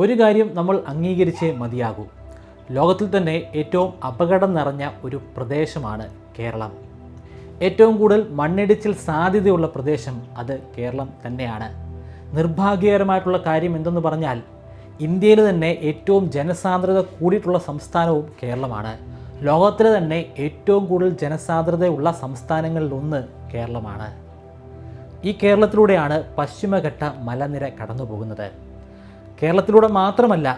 ഒരു കാര്യം നമ്മൾ അംഗീകരിച്ചേ മതിയാകൂ. ലോകത്തിൽ തന്നെ ഏറ്റവും അപകടം നിറഞ്ഞ ഒരു പ്രദേശമാണ് കേരളം. ഏറ്റവും കൂടുതൽ മണ്ണിടിച്ചിൽ സാധ്യതയുള്ള പ്രദേശം അത് കേരളം തന്നെയാണ്. നിർഭാഗ്യകരമായിട്ടുള്ള കാര്യം എന്തെന്ന് പറഞ്ഞാൽ ഇന്ത്യയിൽ തന്നെ ഏറ്റവും ജനസാന്ദ്രത കൂടിയിട്ടുള്ള സംസ്ഥാനവും കേരളമാണ്. ലോകത്തിലെ തന്നെ ഏറ്റവും കൂടുതൽ ജനസാന്ദ്രതയുള്ള സംസ്ഥാനങ്ങളിലൊന്ന് കേരളമാണ്. ഈ കേരളത്തിലൂടെയാണ് പശ്ചിമഘട്ട മലനിര കടന്നു പോകുന്നത്. കേരളത്തിലൂടെ മാത്രമല്ല,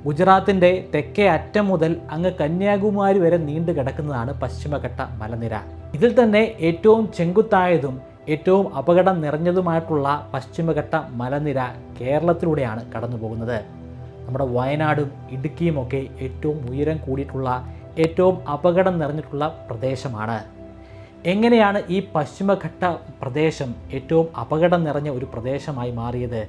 ഗുജറാത്തിൻ്റെ തെക്കേ അറ്റം മുതൽ അങ്ങ് കന്യാകുമാരി വരെ നീണ്ടു കിടക്കുന്നതാണ് പശ്ചിമഘട്ട മലനിര. ഇതിൽ തന്നെ ഏറ്റവും ചെങ്കുത്തായതും ഏറ്റവും അപകടം നിറഞ്ഞതുമായിട്ടുള്ള പശ്ചിമഘട്ട മലനിര കേരളത്തിലൂടെയാണ് കടന്നു പോകുന്നത്. നമ്മുടെ വയനാടും ഇടുക്കിയുമൊക്കെ ഏറ്റവും ഉയരം കൂടിയിട്ടുള്ള ഏറ്റവും അപകടം നിറഞ്ഞിട്ടുള്ള പ്രദേശമാണ്. എങ്ങനെയാണ് ഈ പശ്ചിമഘട്ട പ്രദേശം ഏറ്റവും അപകടം നിറഞ്ഞ ഒരു പ്രദേശമായി മാറിയത്?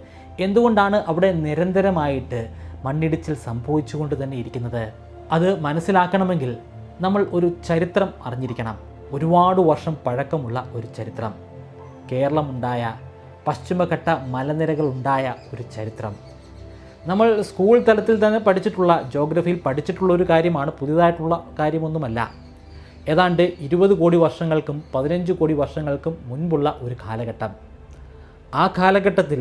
എന്തുകൊണ്ടാണ് അവിടെ നിരന്തരമായിട്ട് മണ്ണിടിച്ചിൽ സംഭവിച്ചുകൊണ്ട് തന്നെ ഇരിക്കുന്നത്? അത് മനസ്സിലാക്കണമെങ്കിൽ നമ്മൾ ഒരു ചരിത്രം അറിഞ്ഞിരിക്കണം. ഒരുപാട് വർഷം പഴക്കമുള്ള ഒരു ചരിത്രം. കേരളമുണ്ടായ, പശ്ചിമഘട്ട മലനിരകളുണ്ടായ ഒരു ചരിത്രം. നമ്മൾ സ്കൂൾ തലത്തിൽ തന്നെ പഠിച്ചിട്ടുള്ള, ജോഗ്രഫിയിൽ പഠിച്ചിട്ടുള്ള ഒരു കാര്യമാണ്, പുതിയതായിട്ടുള്ള കാര്യമൊന്നുമല്ല. ഏതാണ്ട് 20 കോടി വർഷങ്ങൾക്കും 15 കോടി വർഷങ്ങൾക്കും മുൻപുള്ള ഒരു കാലഘട്ടം. ആ കാലഘട്ടത്തിൽ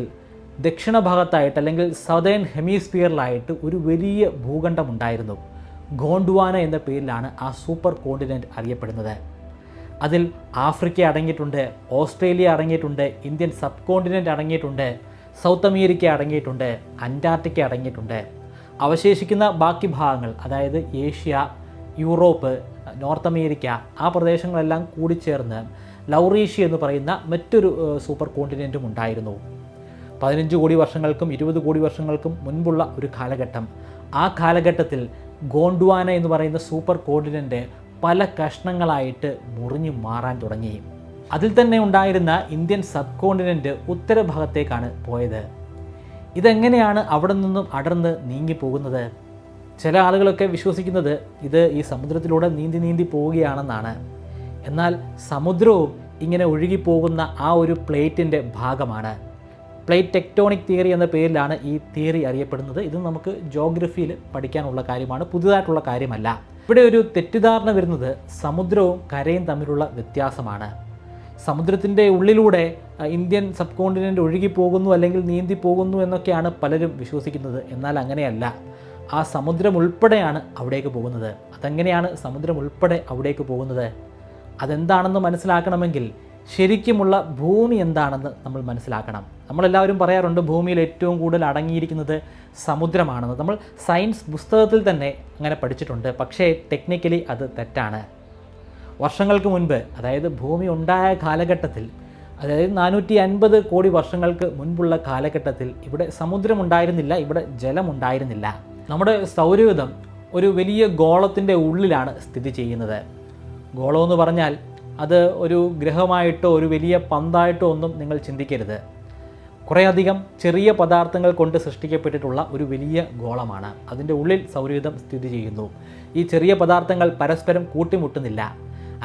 ദക്ഷിണ ഭാഗത്തായിട്ട് അല്ലെങ്കിൽ സദേൺ ഹെമിസ്ഫിയറിലായിട്ട് ഒരു വലിയ ഭൂഖണ്ഡമുണ്ടായിരുന്നു. ഗോണ്ട്വാന എന്ന പേരിലാണ് ആ സൂപ്പർ കോണ്ടിനെൻ്റ് അറിയപ്പെടുന്നത്. അതിൽ ആഫ്രിക്ക അടങ്ങിയിട്ടുണ്ട്, ഓസ്ട്രേലിയ അടങ്ങിയിട്ടുണ്ട്, ഇന്ത്യൻ സബ് കോണ്ടിനെൻ്റ് അടങ്ങിയിട്ടുണ്ട്, സൗത്ത് അമേരിക്ക അടങ്ങിയിട്ടുണ്ട്, അന്റാർട്ടിക്ക അടങ്ങിയിട്ടുണ്ട്. അവശേഷിക്കുന്ന ബാക്കി ഭാഗങ്ങൾ, അതായത് ഏഷ്യ, യൂറോപ്പ്, നോർത്ത് അമേരിക്ക, ആ പ്രദേശങ്ങളെല്ലാം കൂടിച്ചേർന്ന് ലൗറീഷ്യ എന്ന് പറയുന്ന മറ്റൊരു സൂപ്പർ കോണ്ടിനെൻറ്റും ഉണ്ടായിരുന്നു. 15 കോടി വർഷങ്ങൾക്കും 20 കോടി വർഷങ്ങൾക്കും മുൻപുള്ള ഒരു കാലഘട്ടം. ആ കാലഘട്ടത്തിൽ ഗോണ്ട്വാന എന്ന് പറയുന്ന സൂപ്പർ കോണ്ടിനെൻ്റ് പല കഷ്ണങ്ങളായിട്ട് മുറിഞ്ഞു മാറാൻ തുടങ്ങി. അതിൽ തന്നെ ഉണ്ടായിരുന്ന ഇന്ത്യൻ സബ് കോണ്ടിനെൻ്റ് ഉത്തരഭാഗത്തേക്കാണ് പോയത്. ഇതെങ്ങനെയാണ് അവിടെ നിന്നും അടർന്ന് നീങ്ങിപ്പോകുന്നത്? ചില ആളുകളൊക്കെ വിശ്വസിക്കുന്നത് ഇത് ഈ സമുദ്രത്തിലൂടെ നീന്തി പോവുകയാണെന്നാണ്. എന്നാൽ സമുദ്രവും ഇങ്ങനെ ഒഴുകിപ്പോകുന്ന ആ ഒരു പ്ലേറ്റിൻ്റെ ഭാഗമാണ്. പ്ലേറ്റ് ടെക്ടോണിക് തിയറി എന്ന പേരിലാണ് ഈ തിയറി അറിയപ്പെടുന്നത്. ഇത് നമുക്ക് ജോഗ്രഫിയിൽ പഠിക്കാനുള്ള കാര്യമാണ്, പുതിയതായിട്ടുള്ള കാര്യമല്ല. ഇവിടെ ഒരു തെറ്റിദ്ധാരണ വരുന്നത് സമുദ്രവും കരയും തമ്മിലുള്ള വ്യത്യാസമാണ്. സമുദ്രത്തിൻ്റെ ഉള്ളിലൂടെ ഇന്ത്യൻ സബ് കോണ്ടിനെൻ്റ് ഒഴുകിപ്പോകുന്നു അല്ലെങ്കിൽ നീന്തി പോകുന്നു എന്നൊക്കെയാണ് പലരും വിശ്വസിക്കുന്നത്. എന്നാൽ അങ്ങനെയല്ല. ആ സമുദ്രം ഉൾപ്പെടെയാണ് അവിടേക്ക് പോകുന്നത്. അതെങ്ങനെയാണ് സമുദ്രം ഉൾപ്പെടെ അവിടേക്ക് പോകുന്നത്? അതെന്താണെന്ന് മനസ്സിലാക്കണമെങ്കിൽ ശരിക്കുമുള്ള ഭൂമി എന്താണെന്ന് നമ്മൾ മനസ്സിലാക്കണം. നമ്മളെല്ലാവരും പറയാറുണ്ട് ഭൂമിയിൽ ഏറ്റവും കൂടുതൽ അടങ്ങിയിരിക്കുന്നത് സമുദ്രമാണെന്ന്. നമ്മൾ സയൻസ് പുസ്തകത്തിൽ തന്നെ അങ്ങനെ പഠിച്ചിട്ടുണ്ട്. പക്ഷേ ടെക്നിക്കലി അത് തെറ്റാണ്. വർഷങ്ങൾക്ക് മുൻപ്, അതായത് ഭൂമി ഉണ്ടായ കാലഘട്ടത്തിൽ, അതായത് 450 കോടി വർഷങ്ങൾക്ക് മുൻപുള്ള കാലഘട്ടത്തിൽ ഇവിടെ സമുദ്രമുണ്ടായിരുന്നില്ല, ഇവിടെ ജലമുണ്ടായിരുന്നില്ല. നമ്മുടെ സൗരയൂഥം ഒരു വലിയ ഗോളത്തിൻ്റെ ഉള്ളിലാണ് സ്ഥിതി ചെയ്യുന്നത്. ഗോളമെന്ന് പറഞ്ഞാൽ അത് ഒരു ഗ്രഹമായിട്ടോ ഒരു വലിയ പന്തായിട്ടോ ഒന്നും നിങ്ങൾ ചിന്തിക്കരുത്. കുറേയധികം ചെറിയ പദാർത്ഥങ്ങൾ കൊണ്ട് സൃഷ്ടിക്കപ്പെട്ടിട്ടുള്ള ഒരു വലിയ ഗോളമാണ്. അതിൻ്റെ ഉള്ളിൽ സൗരയൂഥം സ്ഥിതി ചെയ്യുന്നു. ഈ ചെറിയ പദാർത്ഥങ്ങൾ പരസ്പരം കൂട്ടിമുട്ടുന്നില്ല.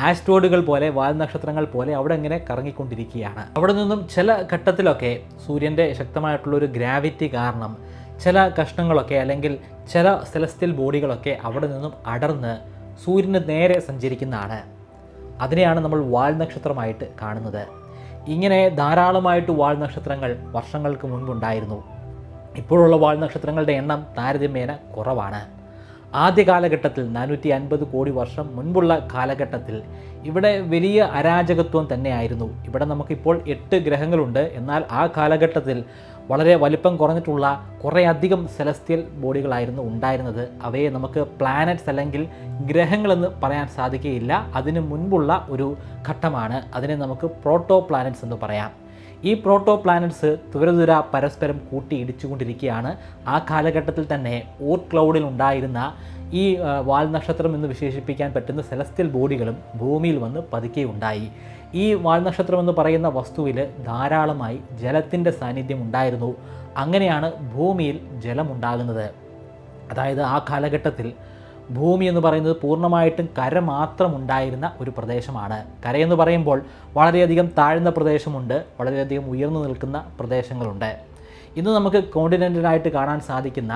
ആസ്ട്രോയിഡുകൾ പോലെ, വാൽനക്ഷത്രങ്ങൾ പോലെ അവിടെ ഇങ്ങനെ കറങ്ങിക്കൊണ്ടിരിക്കുകയാണ്. അവിടെ നിന്നും ചില ഘട്ടത്തിലൊക്കെ സൂര്യൻ്റെ ശക്തമായിട്ടുള്ളൊരു ഗ്രാവിറ്റി കാരണം ചില കഷ്ണങ്ങളൊക്കെ അല്ലെങ്കിൽ ചില സെലസ്റ്റിയൽ ബോഡികളൊക്കെ അവിടെ നിന്നും അടർന്ന് സൂര്യന് നേരെ സഞ്ചരിക്കുന്നതാണ്. അതിനെയാണ് നമ്മൾ വാൽനക്ഷത്രമായിട്ട് കാണുന്നത്. ഇങ്ങനെ ധാരാളമായിട്ട് വാൽനക്ഷത്രങ്ങൾ വർഷങ്ങൾക്ക് മുൻപുണ്ടായിരുന്നു. ഇപ്പോഴുള്ള വാൽനക്ഷത്രങ്ങളുടെ എണ്ണം താരതമ്യേന കുറവാണ്. ആദ്യ കാലഘട്ടത്തിൽ 450 കോടി വർഷം മുൻപുള്ള കാലഘട്ടത്തിൽ ഇവിടെ വലിയ അരാജകത്വം തന്നെയായിരുന്നു. ഇവിടെ നമുക്കിപ്പോൾ 8 ഗ്രഹങ്ങളുണ്ട്. എന്നാൽ ആ കാലഘട്ടത്തിൽ വളരെ വലിപ്പം കുറഞ്ഞിട്ടുള്ള കുറേയധികം സെലസ്റ്റിയൽ ബോഡികളായിരുന്നു ഉണ്ടായിരുന്നത്. അവയെ നമുക്ക് പ്ലാനറ്റ്സ് അല്ലെങ്കിൽ ഗ്രഹങ്ങളെന്ന് പറയാൻ സാധിക്കുകയില്ല. അതിന് മുൻപുള്ള ഒരു ഘട്ടമാണ്. അതിനെ നമുക്ക് പ്രോട്ടോ പ്ലാനറ്റ്സ് എന്ന് പറയാം. ഈ പ്രോട്ടോ പ്ലാനറ്റ്സ് തുരതുര പരസ്പരം കൂട്ടിയിടിച്ചുകൊണ്ടിരിക്കുകയാണ്. ആ കാലഘട്ടത്തിൽ തന്നെ ഓർട്ട് ക്ലൗഡിൽ ഉണ്ടായിരുന്ന ഈ വാൽനക്ഷത്രം എന്ന് വിശേഷിപ്പിക്കാൻ പറ്റുന്ന സെലസ്റ്റിയൽ ബോഡികളും ഭൂമിയിൽ വന്ന് പതിക്കുകയുണ്ടായി. ഈ വാൽനക്ഷത്രം എന്ന് പറയുന്ന വസ്തുവിൽ ധാരാളമായി ജലത്തിൻ്റെ സാന്നിധ്യം ഉണ്ടായിരുന്നു. അങ്ങനെയാണ് ഭൂമിയിൽ ജലമുണ്ടാകുന്നത്. അതായത് ആ കാലഘട്ടത്തിൽ ഭൂമി എന്ന് പറയുന്നത് പൂർണ്ണമായിട്ടും കര മാത്രം ഉണ്ടായിരുന്ന ഒരു പ്രദേശമാണ്. കരയെന്ന് പറയുമ്പോൾ വളരെയധികം താഴ്ന്ന പ്രദേശമുണ്ട്, വളരെയധികം ഉയർന്നു നിൽക്കുന്ന പ്രദേശങ്ങളുണ്ട്. ഇന്ന് നമുക്ക് കോണ്ടിനെൻ്റലായിട്ട് കാണാൻ സാധിക്കുന്ന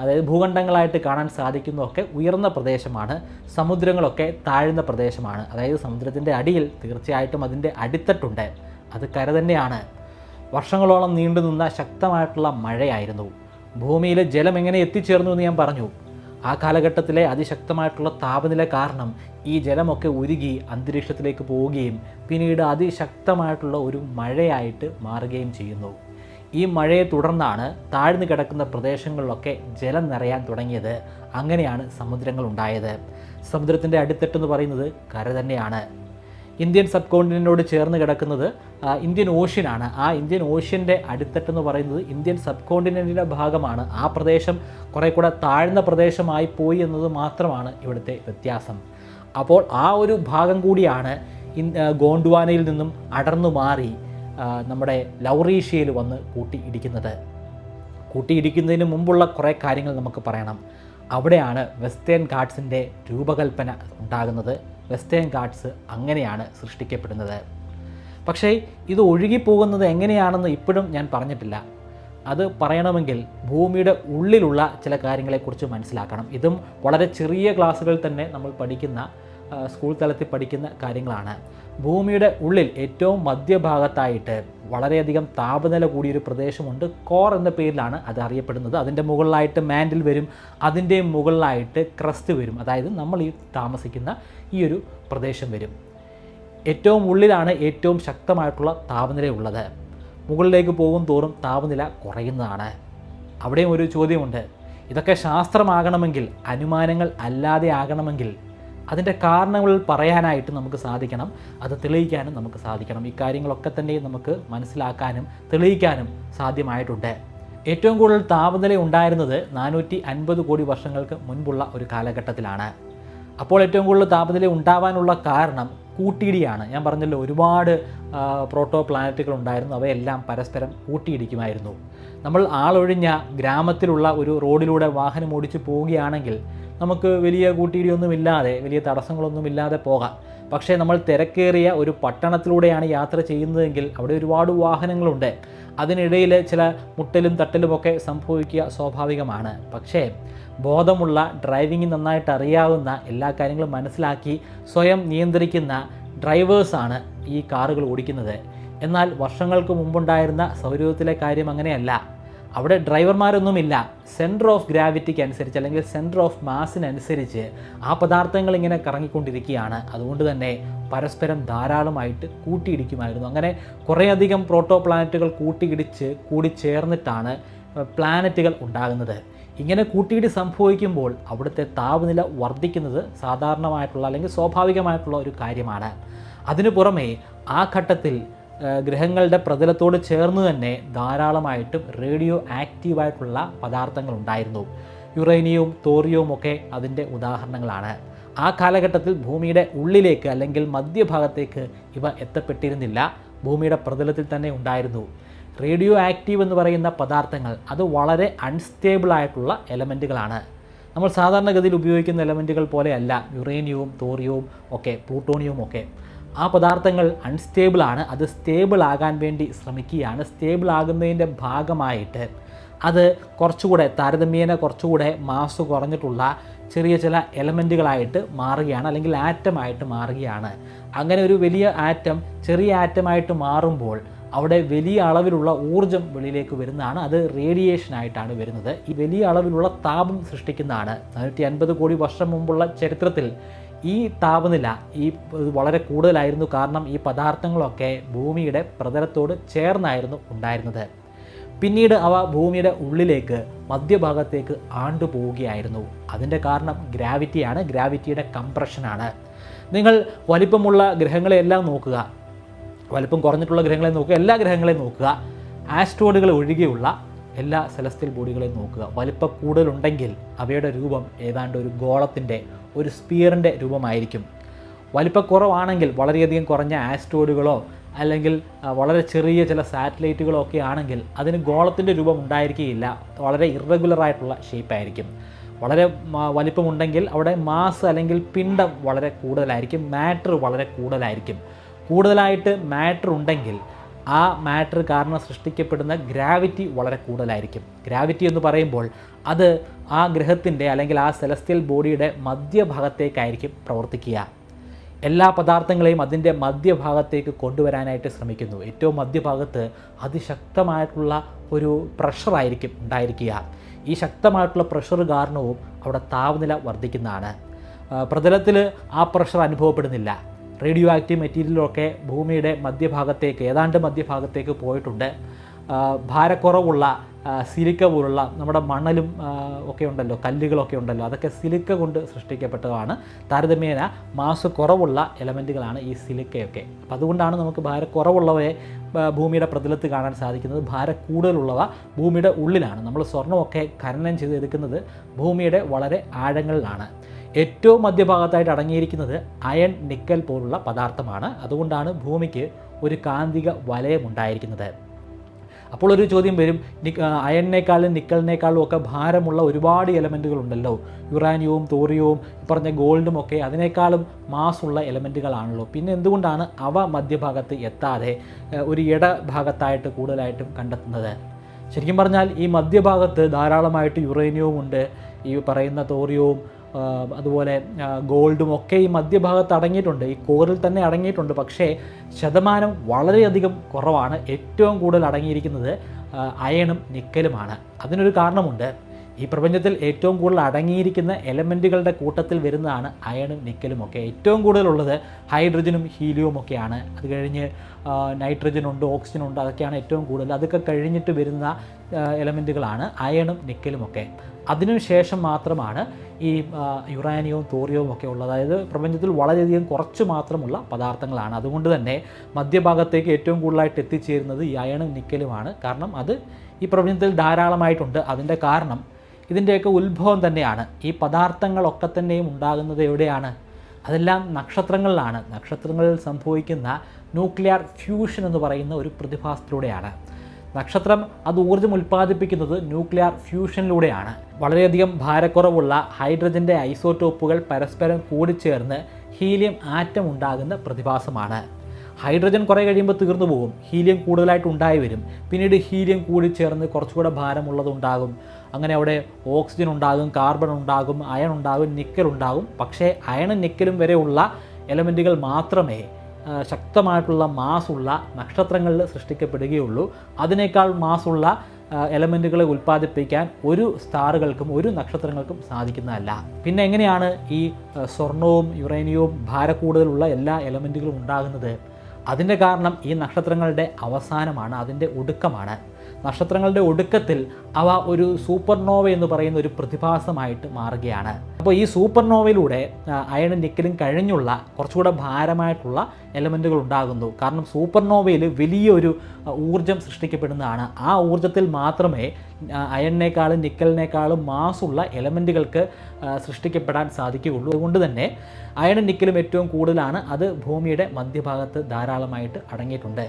അതായത് ഭൂഖണ്ഡങ്ങളായിട്ട് കാണാൻ സാധിക്കുന്നതൊക്കെ ഉയർന്ന പ്രദേശമാണ്, സമുദ്രങ്ങളൊക്കെ താഴ്ന്ന പ്രദേശമാണ്. അതായത് സമുദ്രത്തിൻ്റെ അടിയിൽ തീർച്ചയായിട്ടും അതിൻ്റെ അടിത്തട്ടുണ്ട്, അത് കര തന്നെയാണ്. വർഷങ്ങളോളം നീണ്ടുനിന്ന ശക്തമായിട്ടുള്ള മഴയായിരുന്നു. ഭൂമിയിൽ ജലം എങ്ങനെ എത്തിച്ചേർന്നു എന്ന് ഞാൻ പറഞ്ഞു. ആ കാലഘട്ടത്തിലെ അതിശക്തമായിട്ടുള്ള താപനില കാരണം ഈ ജലമൊക്കെ ഉരുകി അന്തരീക്ഷത്തിലേക്ക് പോവുകയും പിന്നീട് അതിശക്തമായിട്ടുള്ള ഒരു മഴയായിട്ട് മാറുകയും ചെയ്യുന്നു. ഈ മഴയെ തുടർന്നാണ് താഴ്ന്നു കിടക്കുന്ന പ്രദേശങ്ങളിലൊക്കെ ജലം നിറയാൻ തുടങ്ങിയത്. അങ്ങനെയാണ് സമുദ്രങ്ങൾ ഉണ്ടായത്. സമുദ്രത്തിൻ്റെ അടിത്തട്ടെന്ന് പറയുന്നത് കര തന്നെയാണ്. ഇന്ത്യൻ സബ് കോണ്ടിനെൻ്റിനോട് ചേർന്ന് കിടക്കുന്നത് ഇന്ത്യൻ ഓഷ്യനാണ്. ആ ഇന്ത്യൻ ഓഷ്യൻ്റെ അടിത്തട്ടെന്ന് പറയുന്നത് ഇന്ത്യൻ സബ് കോണ്ടിനെൻ്റിൻ്റെ ഭാഗമാണ്. ആ പ്രദേശം കുറേ കൂടെ താഴ്ന്ന പ്രദേശമായി പോയി എന്നത് മാത്രമാണ് ഇവിടുത്തെ വ്യത്യാസം. അപ്പോൾ ആ ഒരു ഭാഗം കൂടിയാണ് ഗോണ്ട്വാനയിൽ നിന്നും അടർന്നു മാറി നമ്മുടെ ലൗറീഷ്യയിൽ വന്ന് കൂട്ടിയിടിക്കുന്നതിന് മുമ്പുള്ള കുറേ കാര്യങ്ങൾ നമുക്ക് പറയണം. അവിടെയാണ് വെസ്റ്റേൺ ഘാട്ട്സിൻ്റെ രൂപകൽപ്പന ഉണ്ടാകുന്നത്. വെസ്റ്റേൺ ഘാട്ട്സ് അങ്ങനെയാണ് സൃഷ്ടിക്കപ്പെടുന്നത്. പക്ഷേ ഇത് ഒഴുകിപ്പോകുന്നത് എങ്ങനെയാണെന്ന് ഇപ്പോഴും ഞാൻ പറഞ്ഞിട്ടില്ല. അത് പറയണമെങ്കിൽ ഭൂമിയുടെ ഉള്ളിലുള്ള ചില കാര്യങ്ങളെക്കുറിച്ച് മനസ്സിലാക്കണം. ഇതും വളരെ ചെറിയ ക്ലാസ്സുകളിൽ തന്നെ നമ്മൾ പഠിക്കുന്ന, സ്കൂൾ തലത്തിൽ പഠിക്കുന്ന കാര്യങ്ങളാണ്. ഭൂമിയുടെ ഉള്ളിൽ ഏറ്റവും മധ്യഭാഗത്തായിട്ട് വളരെയധികം താപനില കൂടിയൊരു പ്രദേശമുണ്ട്. കോർ എന്ന പേരിലാണ് അത് അറിയപ്പെടുന്നത്. അതിൻ്റെ മുകളിലായിട്ട് മാൻഡിൽ വരും, അതിൻ്റെ മുകളിലായിട്ട് ക്രസ്റ്റ് വരും. അതായത് നമ്മൾ ഈ താമസിക്കുന്ന ഈ ഒരു പ്രദേശം വരും. ഏറ്റവും ഉള്ളിലാണ് ഏറ്റവും ശക്തമായിട്ടുള്ള താപനില ഉള്ളത്. മുകളിലേക്ക് പോകും തോറും താപനില കുറയുന്നതാണ്. അവിടെയും ഒരു ചോദ്യമുണ്ട്. ഇതൊക്കെ ശാസ്ത്രമാകണമെങ്കിൽ, അനുമാനങ്ങൾ അല്ലാതെ ആകണമെങ്കിൽ അതിൻ്റെ കാരണങ്ങൾ പറയാനായിട്ട് നമുക്ക് സാധിക്കണം, അത് തെളിയിക്കാനും നമുക്ക് സാധിക്കണം. ഈ കാര്യങ്ങളൊക്കെ തന്നെ നമുക്ക് മനസ്സിലാക്കാനും തെളിയിക്കാനും സാധ്യമായിട്ടുണ്ട്. ഏറ്റവും കൂടുതൽ താപനില ഉണ്ടായിരുന്നത് 450 കോടി വർഷങ്ങൾക്ക് മുൻപുള്ള ഒരു കാലഘട്ടത്തിലാണ്. അപ്പോൾ ഏറ്റവും കൂടുതൽ താപനില ഉണ്ടാവാനുള്ള കാരണം കൂട്ടിയിടിയാണ്. ഞാൻ പറഞ്ഞല്ലോ, ഒരുപാട് പ്രോട്ടോ പ്ലാനറ്റുകൾ ഉണ്ടായിരുന്നു. അവയെല്ലാം പരസ്പരം കൂട്ടിയിടിക്കുമായിരുന്നു. നമ്മൾ ആളൊഴിഞ്ഞ ഗ്രാമത്തിലുള്ള ഒരു റോഡിലൂടെ വാഹനം ഓടിച്ച് പോവുകയാണെങ്കിൽ നമുക്ക് വലിയ കൂട്ടിയിടിയൊന്നുമില്ലാതെ, വലിയ തടസ്സങ്ങളൊന്നുമില്ലാതെ പോകാം. പക്ഷേ നമ്മൾ തിരക്കേറിയ ഒരു പട്ടണത്തിലൂടെയാണ് യാത്ര ചെയ്യുന്നതെങ്കിൽ അവിടെ ഒരുപാട് വാഹനങ്ങളുണ്ട്. അതിനിടയിൽ ചില മുട്ടലും തട്ടലുമൊക്കെ സംഭവിക്കുക സ്വാഭാവികമാണ്. പക്ഷേ ബോധമുള്ള, ഡ്രൈവിംഗ് നന്നായിട്ട് അറിയാവുന്ന, എല്ലാ കാര്യങ്ങളും മനസ്സിലാക്കി സ്വയം നിയന്ത്രിക്കുന്ന ഡ്രൈവേഴ്സാണ് ഈ കാറുകൾ ഓടിക്കുന്നത്. എന്നാൽ വർഷങ്ങൾക്ക് മുമ്പുണ്ടായിരുന്ന സൗരയൂഥത്തിലെ കാര്യം അങ്ങനെയല്ല. അവിടെ ഡ്രൈവർമാരൊന്നുമില്ല. സെൻറ്റർ ഓഫ് ഗ്രാവിറ്റിക്ക് അനുസരിച്ച്, അല്ലെങ്കിൽ സെൻറ്റർ ഓഫ് മാസിനനുസരിച്ച് ആ പദാർത്ഥങ്ങൾ ഇങ്ങനെ കറങ്ങിക്കൊണ്ടിരിക്കുകയാണ്. അതുകൊണ്ട് തന്നെ പരസ്പരം ധാരാളമായിട്ട് കൂട്ടിയിടിക്കുമായിരുന്നു. അങ്ങനെ കുറേയധികം പ്രോട്ടോ പ്ലാനറ്റുകൾ കൂടിച്ചേർന്നിട്ടാണ് പ്ലാനറ്റുകൾ ഉണ്ടാകുന്നത്. ഇങ്ങനെ കൂട്ടിയിടി സംഭവിക്കുമ്പോൾ അവിടുത്തെ താപനില വർദ്ധിക്കുന്നത് സാധാരണമായിട്ടുള്ള, അല്ലെങ്കിൽ സ്വാഭാവികമായിട്ടുള്ള ഒരു കാര്യമാണ്. അതിനു പുറമെ ആ ഘട്ടത്തിൽ ഗ്രഹങ്ങളുടെ പ്രതലത്തോട് ചേർന്ന് തന്നെ ധാരാളമായിട്ടും റേഡിയോ ആക്റ്റീവായിട്ടുള്ള പദാർത്ഥങ്ങൾ ഉണ്ടായിരുന്നു. യുറേനിയവും തോറിയവും ഒക്കെ അതിൻ്റെ ഉദാഹരണങ്ങളാണ്. ആ കാലഘട്ടത്തിൽ ഭൂമിയുടെ ഉള്ളിലേക്ക്, അല്ലെങ്കിൽ മധ്യഭാഗത്തേക്ക് ഇവ എത്തപ്പെട്ടിരുന്നില്ല. ഭൂമിയുടെ പ്രതലത്തിൽ തന്നെ ഉണ്ടായിരുന്നു. റേഡിയോ ആക്റ്റീവ് എന്ന് പറയുന്ന പദാർത്ഥങ്ങൾ അത് വളരെ അൺസ്റ്റേബിളായിട്ടുള്ള എലമെൻറ്റുകളാണ്. നമ്മൾ സാധാരണഗതിയിൽ ഉപയോഗിക്കുന്ന എലമെൻറ്റുകൾ പോലെയല്ല യുറേനിയവും തോറിയവും ഒക്കെ, പ്ലൂട്ടോണിയവും ഒക്കെ. ആ പദാർത്ഥങ്ങൾ അൺസ്റ്റേബിളാണ്. അത് സ്റ്റേബിൾ ആകാൻ വേണ്ടി ശ്രമിക്കുകയാണ്. സ്റ്റേബിൾ ആകുന്നതിൻ്റെ ഭാഗമായിട്ട് അത് കുറച്ചുകൂടെ താരതമ്യേന കുറച്ചുകൂടെ മാസ് കുറഞ്ഞിട്ടുള്ള ചെറിയ ചില എലമെൻറ്റുകളായിട്ട് മാറുകയാണ്, അല്ലെങ്കിൽ ആറ്റമായിട്ട് മാറുകയാണ്. അങ്ങനെ ഒരു വലിയ ആറ്റം ചെറിയ ആറ്റമായിട്ട് മാറുമ്പോൾ അവിടെ വലിയ അളവിലുള്ള ഊർജ്ജം വെളിയിലേക്ക് വരുന്നതാണ്. അത് റേഡിയേഷനായിട്ടാണ് വരുന്നത്. ഈ വലിയ അളവിലുള്ള താപം സൃഷ്ടിക്കുന്നതാണ്. 450 കോടി വർഷം മുമ്പുള്ള ചരിത്രത്തിൽ ഈ താപനില വളരെ കൂടുതലായിരുന്നു. കാരണം ഈ പദാർത്ഥങ്ങളൊക്കെ ഭൂമിയുടെ പ്രതലത്തോട് ചേർന്നായിരുന്നു ഉണ്ടായിരുന്നത്. പിന്നീട് അവ ഭൂമിയുടെ ഉള്ളിലേക്ക്, മധ്യഭാഗത്തേക്ക് ആണ്ടുപോവുകയായിരുന്നു. അതിൻ്റെ കാരണം ഗ്രാവിറ്റിയാണ്, ഗ്രാവിറ്റിയുടെ കംപ്രഷനാണ്. നിങ്ങൾ വലിപ്പമുള്ള ഗ്രഹങ്ങളെല്ലാം നോക്കുക, വലിപ്പം കുറഞ്ഞിട്ടുള്ള ഗ്രഹങ്ങളെ നോക്കുക, എല്ലാ ഗ്രഹങ്ങളെയും നോക്കുക, ആസ്ട്രോയിഡുകൾ ഒഴികെയുള്ള എല്ലാ സെലസ്റ്റിയൽ ബോഡികളെയും നോക്കുക. വലിപ്പം കൂടുതലുണ്ടെങ്കിൽ അവയുടെ രൂപം ഏതാണ്ട് ഒരു ഗോളത്തിൻ്റെ, ഒരു സ്പിയറിൻ്റെ രൂപമായിരിക്കും. വലിപ്പക്കുറവാണെങ്കിൽ വളരെയധികം കുറഞ്ഞ ആസ്ട്രോയിഡുകളോ അല്ലെങ്കിൽ വളരെ ചെറിയ ചില സാറ്റലൈറ്റുകളോ ഒക്കെ ആണെങ്കിൽ അതിന് ഗോളത്തിൻ്റെ രൂപം ഉണ്ടായിരിക്കുകയില്ല. വളരെ ഇറഗുലറായിട്ടുള്ള ഷേപ്പായിരിക്കും. വളരെ വലിപ്പമുണ്ടെങ്കിൽ അവിടെ മാസ് അല്ലെങ്കിൽ പിണ്ഡം വളരെ കൂടുതലായിരിക്കും, മാറ്റർ വളരെ കൂടുതലായിരിക്കും. കൂടുതലായിട്ട് മാറ്റർ ഉണ്ടെങ്കിൽ ആ മാറ്റർ കാരണം സൃഷ്ടിക്കപ്പെടുന്ന ഗ്രാവിറ്റി വളരെ കൂടുതലായിരിക്കും. ഗ്രാവിറ്റി എന്ന് പറയുമ്പോൾ അത് ആ ഗ്രഹത്തിൻ്റെ അല്ലെങ്കിൽ ആ സെലസ്റ്റിയൽ ബോഡിയുടെ മധ്യഭാഗത്തേക്കായിരിക്കും പ്രവർത്തിക്കുക. എല്ലാ പദാർത്ഥങ്ങളെയും അതിൻ്റെ മധ്യഭാഗത്തേക്ക് കൊണ്ടുവരാനായിട്ട് ശ്രമിക്കുന്നു. ഏറ്റവും മധ്യഭാഗത്ത് അതിശക്തമായിട്ടുള്ള ഒരു പ്രഷറായിരിക്കും ഉണ്ടായിരിക്കുക. ഈ ശക്തമായിട്ടുള്ള പ്രഷർ കാരണവും അവിടെ താപനില വർദ്ധിക്കുന്നതാണ്. പ്രതലത്തിൽ ആ പ്രഷർ അനുഭവപ്പെടുന്നില്ല. റേഡിയോ ആക്റ്റീവ് മെറ്റീരിയലൊക്കെ ഭൂമിയുടെ മധ്യഭാഗത്തേക്ക് ഏതാണ്ട് മധ്യഭാഗത്തേക്ക് പോയിട്ടുണ്ട്. ഭാരക്കുറവുള്ള സിലിക്ക പോലുള്ള നമ്മുടെ മണലും ഒക്കെ ഉണ്ടല്ലോ, കല്ലുകളൊക്കെ ഉണ്ടല്ലോ, അതൊക്കെ സിലിക്ക കൊണ്ട് സൃഷ്ടിക്കപ്പെട്ടതാണ്. താരതമ്യേന മാസ് കുറവുള്ള എലമെൻറ്റുകളാണ് ഈ സിലിക്കയൊക്കെ. അപ്പോൾ അതുകൊണ്ടാണ് നമുക്ക് ഭാരക്കുറവുള്ളവയെ ഭൂമിയുടെ പ്രതലത്ത് കാണാൻ സാധിക്കുന്നത്. ഭാരം കൂടുതലുള്ളവ ഭൂമിയുടെ ഉള്ളിലാണ്. നമ്മൾ സ്വർണ്ണമൊക്കെ ഖനനം ചെയ്തെടുക്കുന്നത് ഭൂമിയുടെ വളരെ ആഴങ്ങളിലാണ്. ഏറ്റവും മധ്യഭാഗത്തായിട്ട് അടങ്ങിയിരിക്കുന്നത് അയൺ, നിക്കൽ പോലുള്ള പദാർത്ഥമാണ്. അതുകൊണ്ടാണ് ഭൂമിക്ക് ഒരു കാന്തിക വലയമുണ്ടായിരിക്കുന്നത്. അപ്പോൾ ഒരു ചോദ്യം വരും, അയണിനേക്കാളും നിക്കലിനേക്കാളും ഒക്കെ ഭാരമുള്ള ഒരുപാട് എലമെൻറ്റുകളുണ്ടല്ലോ, യുറാനിയവും തോറിയവും പറഞ്ഞ ഗോൾഡും ഒക്കെ അതിനേക്കാളും മാസുള്ള എലമെൻറ്റുകളാണല്ലോ, പിന്നെ എന്തുകൊണ്ടാണ് അവ മധ്യഭാഗത്ത് എത്താതെ ഒരു ഇടഭാഗത്തായിട്ട് കൂടുതലായിട്ടും കണ്ടെത്തുന്നത്? ശരിക്കും പറഞ്ഞാൽ ഈ മധ്യഭാഗത്ത് ധാരാളമായിട്ട് യുറേനിയവും ഉണ്ട്, ഈ പറയുന്ന തോറിയവും അതുപോലെ ഗോൾഡും ഒക്കെ ഈ മധ്യഭാഗത്ത് അടങ്ങിയിട്ടുണ്ട്, ഈ കോറിൽ തന്നെ അടങ്ങിയിട്ടുണ്ട്. പക്ഷേ ശതമാനം വളരെയധികം കുറവാണ്. ഏറ്റവും കൂടുതൽ അടങ്ങിയിരിക്കുന്നത് അയണും നിക്കലുമാണ്. അതിനൊരു കാരണമുണ്ട്. ഈ പ്രപഞ്ചത്തിൽ ഏറ്റവും കൂടുതൽ അടങ്ങിയിരിക്കുന്ന എലമെൻറ്റുകളുടെ കൂട്ടത്തിൽ വരുന്നതാണ് അയണും നിക്കലും ഒക്കെ. ഏറ്റവും കൂടുതലുള്ളത് ഹൈഡ്രജനും ഹീലിയവും ഒക്കെയാണ്. അത് കഴിഞ്ഞ് നൈട്രജനുണ്ട്, ഓക്സിജനുണ്ട്, അതൊക്കെയാണ് ഏറ്റവും കൂടുതൽ. അതൊക്കെ കഴിഞ്ഞിട്ട് വരുന്ന എലമെൻറ്റുകളാണ് അയണും നിക്കലും ഒക്കെ. അതിനുശേഷം മാത്രമാണ് ഈ യുറാനിയവും തോറിയവും ഒക്കെ ഉള്ളത്. അതായത് പ്രപഞ്ചത്തിൽ വളരെയധികം കുറച്ച് മാത്രമുള്ള പദാർത്ഥങ്ങളാണ്. അതുകൊണ്ട് തന്നെ മധ്യഭാഗത്തേക്ക് ഏറ്റവും കൂടുതലായിട്ട് എത്തിച്ചേരുന്നത് ഈ അയണും നിക്കലുമാണ്. കാരണം അത് ഈ പ്രപഞ്ചത്തിൽ ധാരാളമായിട്ടുണ്ട്. അതിൻ്റെ കാരണം ഇതിൻ്റെയൊക്കെ ഉത്ഭവം തന്നെയാണ്. ഈ പദാർത്ഥങ്ങളൊക്കെ തന്നെയും ഉണ്ടാകുന്നത് എവിടെയാണ്? അതെല്ലാം നക്ഷത്രങ്ങളിലാണ്. നക്ഷത്രങ്ങളിൽ സംഭവിക്കുന്ന ന്യൂക്ലിയർ ഫ്യൂഷൻ എന്ന് പറയുന്ന ഒരു പ്രതിഭാസത്തിലൂടെയാണ്. നക്ഷത്രം അത് ഊർജ്ജം ഉൽപ്പാദിപ്പിക്കുന്നത് ന്യൂക്ലിയർ ഫ്യൂഷനിലൂടെയാണ്. വളരെയധികം ഭാരക്കുറവുള്ള ഹൈഡ്രജൻ്റെ ഐസോടോപ്പുകൾ പരസ്പരം കൂടിച്ചേർന്ന് ഹീലിയം ആറ്റം ഉണ്ടാകുന്ന പ്രതിഭാസമാണ്. ഹൈഡ്രജൻ കുറേ കഴിയുമ്പോൾ തീർന്നു പോകും, ഹീലിയം കൂടുതലായിട്ട് ഉണ്ടായി വരും. പിന്നീട് ഹീലിയം കൂടിച്ചേർന്ന് കുറച്ചുകൂടെ ഭാരമുള്ളതുണ്ടാകും. അങ്ങനെ അവിടെ ഓക്സിജൻ ഉണ്ടാകും, കാർബൺ ഉണ്ടാകും, അയൺ ഉണ്ടാകും, നിക്കൽ ഉണ്ടാകും. പക്ഷേ അയണും നിക്കലും വരെയുള്ള എലമെൻറ്റുകൾ മാത്രമേ ശക്തമായിട്ടുള്ള മാസുള്ള നക്ഷത്രങ്ങളിൽ സൃഷ്ടിക്കപ്പെടുകയുള്ളൂ. അതിനേക്കാൾ മാസുള്ള എലമെൻറ്റുകളെ ഉൽപ്പാദിപ്പിക്കാൻ ഒരു സ്റ്റാറുകൾക്കും ഒരു നക്ഷത്രങ്ങൾക്കും സാധിക്കുന്നതല്ല. പിന്നെ എങ്ങനെയാണ് ഈ സ്വർണവും യുറേനിയവും ഭാരക്കൂടുതലുള്ള എല്ലാ എലമെൻറ്റുകളും ഉണ്ടാകുന്നത്? അതിൻ്റെ കാരണം ഈ നക്ഷത്രങ്ങളുടെ അവസാനമാണ്, അതിൻ്റെ ഒടുക്കമാണ്. നക്ഷത്രങ്ങളുടെ ഒടുക്കത്തിൽ അവ ഒരു സൂപ്പർനോവ എന്ന് പറയുന്ന ഒരു പ്രതിഭാസമായിട്ട് മാറുകയാണ്. അപ്പോൾ ഈ സൂപ്പർനോവയിലൂടെ അയണും നിക്കലും കഴിഞ്ഞുള്ള കുറച്ചുകൂടെ ഭാരമായിട്ടുള്ള എലമെൻറ്റുകൾ ഉണ്ടാകുന്നു. കാരണം സൂപ്പർനോവയിൽ വലിയൊരു ഊർജ്ജം സൃഷ്ടിക്കപ്പെടുന്നതാണ്. ആ ഊർജ്ജത്തിൽ മാത്രമേ അയണിനേക്കാളും നിക്കലിനേക്കാളും മാസുള്ള എലമെൻറ്റുകൾക്ക് സൃഷ്ടിക്കപ്പെടാൻ സാധിക്കുകയുള്ളൂ. അതുകൊണ്ട് തന്നെ അയണും നിക്കലും ഏറ്റവും കൂടുതലാണ്. അത് ഭൂമിയുടെ മധ്യഭാഗത്ത് ധാരാളമായിട്ട് അടങ്ങിയിട്ടുണ്ട്.